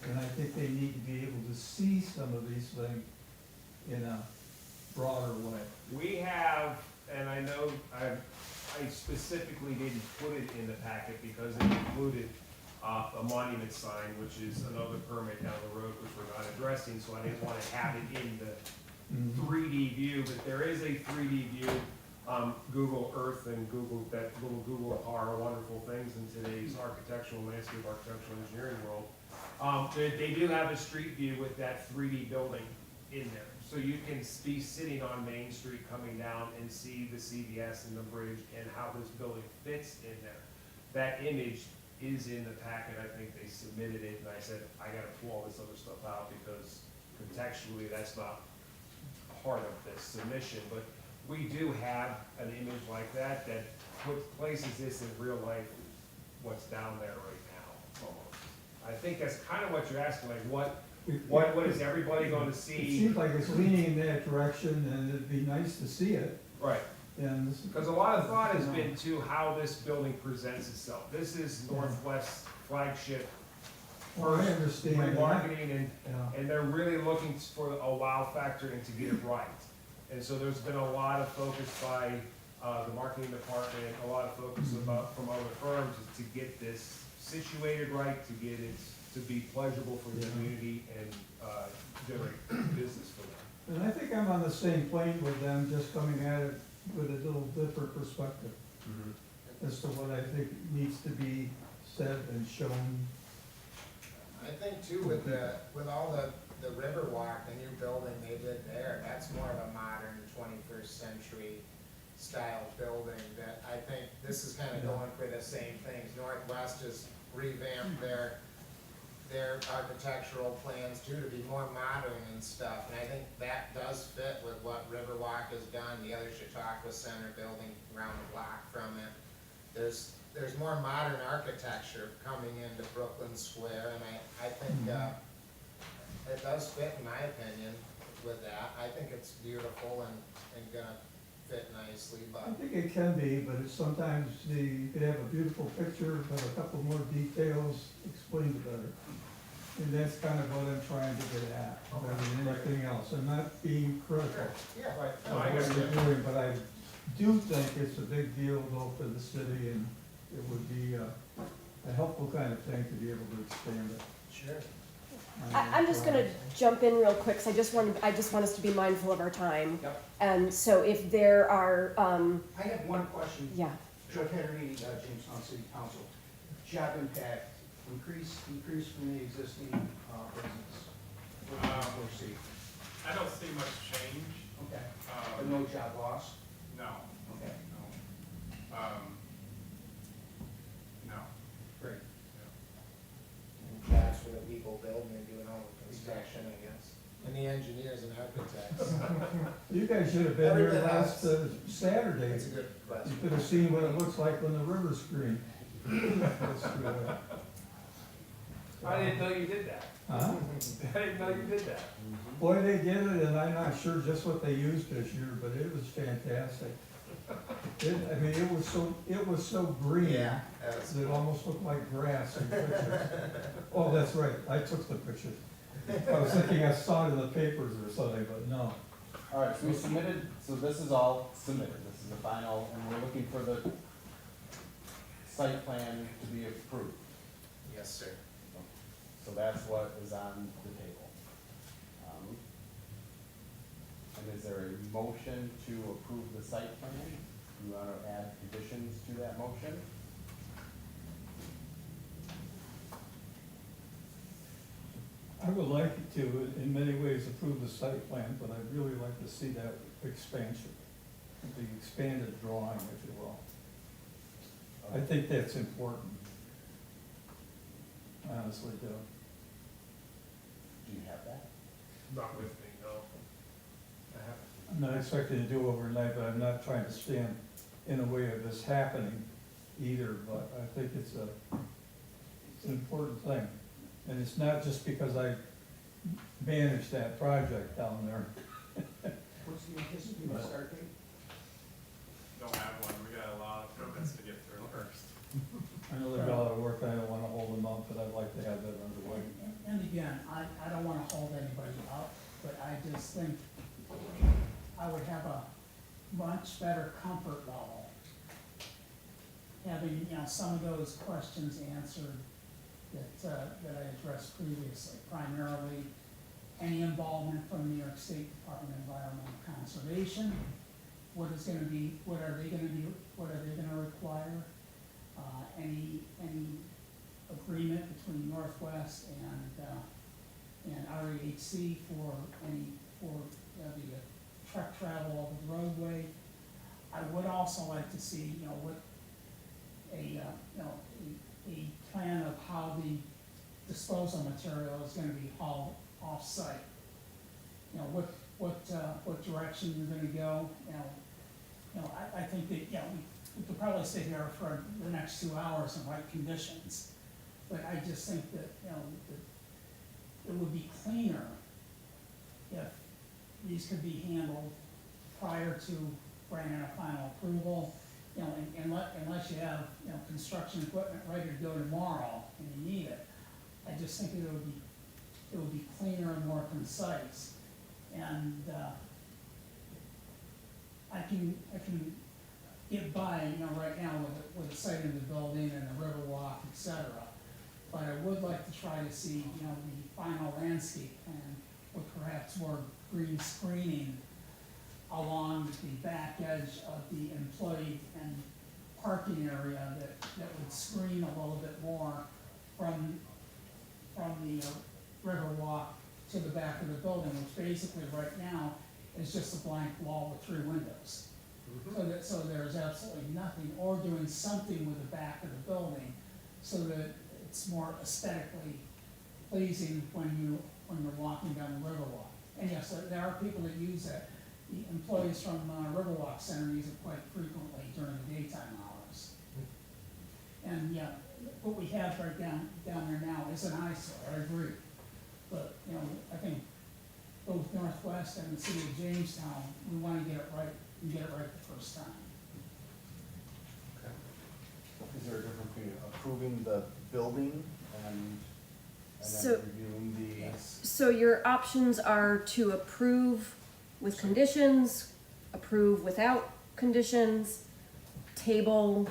and I think they need to be able to see some of these things in a broader way. We have, and I know I specifically didn't put it in the packet because it included a monument sign, which is another permit down the road, which we're not addressing, so I didn't want to have it in the 3D view, but there is a 3D view. Google Earth and Google, that little Google are wonderful things in today's architectural, landscape architectural engineering world. They do have a street view with that 3D building in there. So you can be sitting on Main Street coming down and see the CVS and the bridge and how this building fits in there. That image is in the packet. I think they submitted it, and I said, I gotta pull all this other stuff out because contextually that's not part of this submission. But we do have an image like that that places this in real life, what's down there right now, almost. I think that's kind of what you're asking, like what is everybody going to It see? seems like it's leaning in that direction, and it'd be nice to see it, Right, and this. because a lot of thought has been to how this building presents itself. This is Northwest's flagship Well, I understand that. remarketing, Yeah. and they're really looking for a wow factor and to get it right. And so there's been a lot of focus by the marketing department, a lot of focus from other firms to get this situated right, to get it to be pleasurable for the community and generate business for them. And I think I'm on the same plane with them, just coming at it with a little different perspective as to what I think needs to be said and shown. I think too, with all the Riverwalk, the new building they did there, that's more of a modern 21st century style building that I think this is kind of going for the same things. Northwest has revamped their architectural plans too to be more modern and stuff, and I think that does fit with what Riverwalk has done. The other Chautauqua Center building around the block from it. There's more modern architecture coming into Brooklyn Square, and I think it does fit, in my opinion, with that. I think it's beautiful and gonna fit nicely, I but think it can be, but it's sometimes you could have a beautiful picture, but a couple more details explain it better. And that's kind of what I'm trying to get at, rather than anything else. I'm not being critical yeah. Right. of No, I what understand. you're doing, but I do think it's a big deal though for the city, and it would be a helpful kind of thing to be able to expand it. Sure. I'm just gonna jump in real quick, 'cause I just want us to be mindful of our time. Yep. And so if there are, I have one question. yeah, Joe Kennedy, Jamestown City Council. Job impact, decrease from the existing business. What do you foresee? I don't see much change. Okay, but no job loss? No, Okay, no. No. great. Jobs for the people building and doing all the construction, I guess. And the engineers and architects. You guys should have been here Everything last else. Saturday. That's a good You question. could have seen what it looks like when the river's green. That's, I didn't know you did that. huh? I didn't know you did that. Boy, they did it, and I'm not sure just what they used this year, but it was fantastic. I mean, it was so green. Yeah, that was It almost looked like grass in pictures. Oh, that's right, I took the pictures. I was thinking I saw it in the papers or something, but no. All right, so we submitted, so this is all submitted, this is the final, and we're looking for the site plan to be approved. Yes, sir. So that's what is on the table. And is there a motion to approve the site plan? Do you want to add conditions to that motion? I would like to, in many ways, approve the site plan, but I'd really like to see that expansion, the expanded drawing, if you will. I think that's important. I honestly do. Do you have that? Not with me, no. I haven't. I'm not expecting to do overnight, but I'm not trying to stand in the way of this happening either, but I think it's an important thing. And it's not just because I managed that project down there. What's the anticipated start date? Don't have one. We got a lot of permits to get through first. I know they've got a lot of work, I don't wanna hold them up, but I'd like to have that underway. And again, I don't wanna hold anybody up, but I just think I would have a much better comfort level having, some of those questions answered that I addressed previously, primarily any involvement from New York State Department of Environmental Conservation, what are they gonna require? Any agreement between Northwest and REHC for the truck travel over the roadway. I would also like to see, what a plan of how the disposal material is gonna be hauled off-site. What direction you're gonna go, I think that, we could probably sit here for the next 2 hours in right conditions. But I just think that, that it would be cleaner if these could be handled prior to granting a final approval. Unless you have, construction equipment ready to go tomorrow and you need it. I just think it would be cleaner and more concise. And, I can get by, you know, right now with the site in the building and the river walk, et cetera. But I would like to try to see, you know, the final landscape plan with perhaps more green screening along the back edge of the employee and parking area that would screen a little bit more from the river walk to the back of the building, which basically right now is just a blank wall with 3 windows. So there's absolutely nothing, or doing something with the back of the building so that it's more aesthetically pleasing when you're walking down the Riverwalk. And yes, there are people that use that. The employees from Riverwalk Center use it quite frequently during the daytime hours. And yeah, what we have right down there now is an eyesore, I agree. But, you know, I think both Northwest and the city of Jamestown, we want to get it right, and get it right the first time. Is there a difference between approving the building and So- then reviewing the? Yes. So your options are to approve with conditions, approve without conditions, table,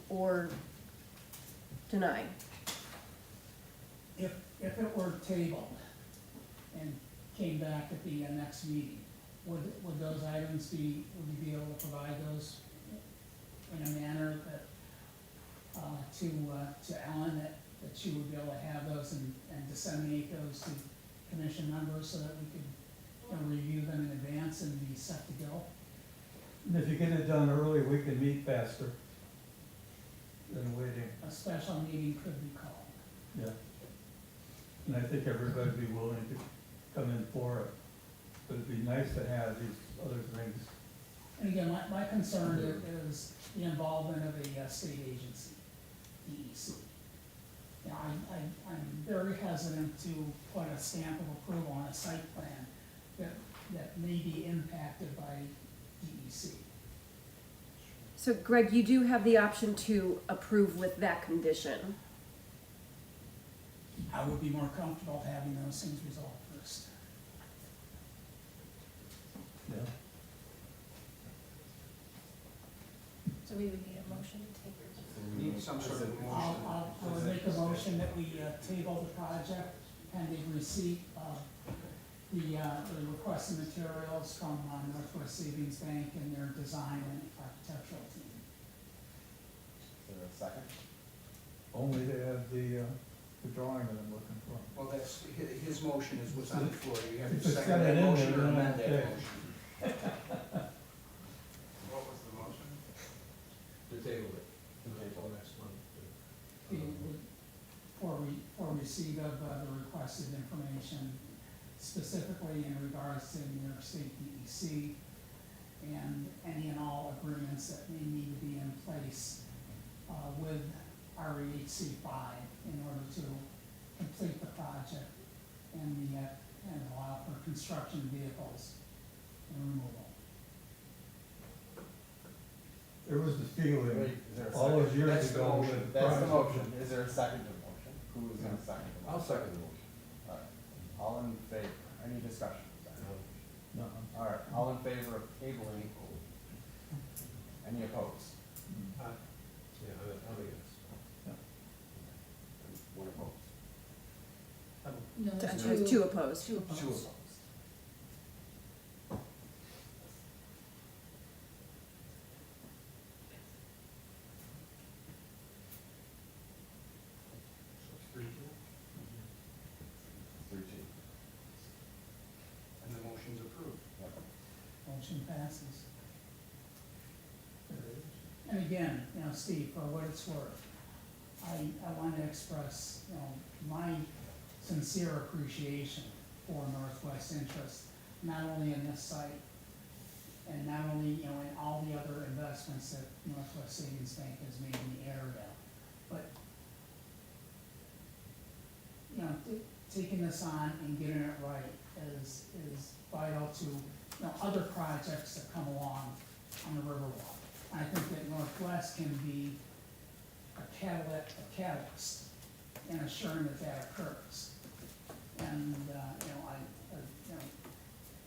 or deny. If it were tabled and came back at the next meeting, would those items would you be able to provide those in a manner that, to Ellen, that she would be able to have those and disseminate those to commission members so that we could, you know, review them in advance and be set to go? And if you get it done early, we can meet faster than waiting, A special meeting could be called. yeah. And I think everybody would be willing to come in for it, but it'd be nice to have these other things. And again, my concern is the involvement of a state agency, DEC. You know, I'm very hesitant to put a stamp of approval on a site plan that may be impacted by DEC. So Greg, you do have the option to approve with that condition. I would be more comfortable having those things resolved first. Yeah. So we would need a motion to take it. Need some sort of motion. I would make a motion that we table the project pending receipt of the requested materials from Northwest Savings Bank and their design and architectural team. Is there a second? Only to have the drawing that I'm looking for. Well, that's, his motion is what's on the floor. You have If to it's second got that it in motion there, or then amend that okay. motion. What was the motion? To table it, until next month. For receipt of the requested information, specifically in regards to New York State DEC and any and all agreements that may need to be in place with REHC 5 in order to complete the project and allow for construction vehicles and removal. There was the feeling, Wait, is there a all those second? years That's the ago. motion. with That's the projects- motion. Is there a second to the motion? Who is gonna second the motion? I'll second the motion. All right. All in favor? Any discussion? No. All right, all in favor of tabling? Any opposed? Yeah, I'll be yes. One opposed. No, there's Two opposed. Two opposed. Two opposed. So 3-2, 3-2. and the motion's approved. Yep. Motion passes. And again, you know, Steve, for what it's worth, I want to express, you know, my sincere appreciation for Northwest interest, not only in this site, and not only, you know, in all the other investments that Northwest Savings Bank has made in the area, but, you know, taking this on and getting it right is vital to, you know, other projects that come along on the Riverwalk. I think that Northwest can be a catalyst in assuring that occurs. And, you know,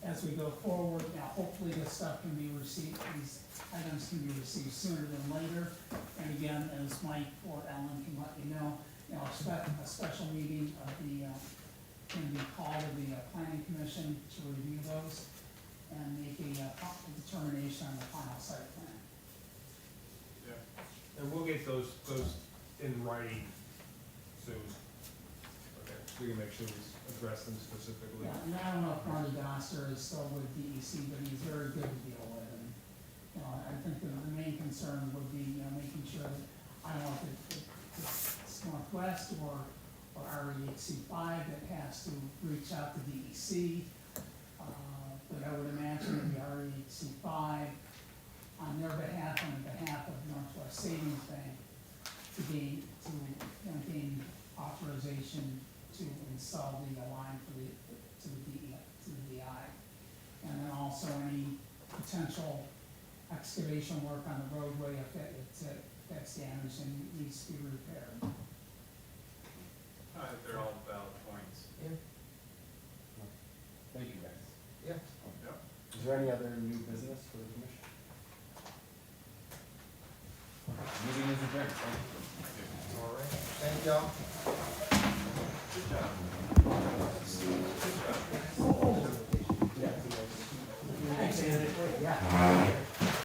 as we go forward, now hopefully this stuff can be received, these items can be received sooner than later. And again, as Mike or Ellen can let you know, a special meeting of the, can be called of the planning commission to review those and make a determination on the final site plan. Yeah. And we'll get those in writing soon. Okay, so we can make sure we address them specifically. Yeah, and I don't know if Ronnie Doster is still with DEC, but he's very good to deal with. And, I think the main concern would be, making sure that, I don't know if it's Northwest or REHC 5 that has to reach out to DEC. But I would imagine that the REHC 5, on their behalf, on behalf of Northwest Savings Bank, to gain authorization to install the line to the DI. And then also any potential excavation work on the roadway if that's damaged and needs to be repaired. They're all valid points. Thank you, guys. Yeah. Yep. Is there any other new business for the commission? Meeting is adjourned. Thank you. All right, thank y'all. Good job.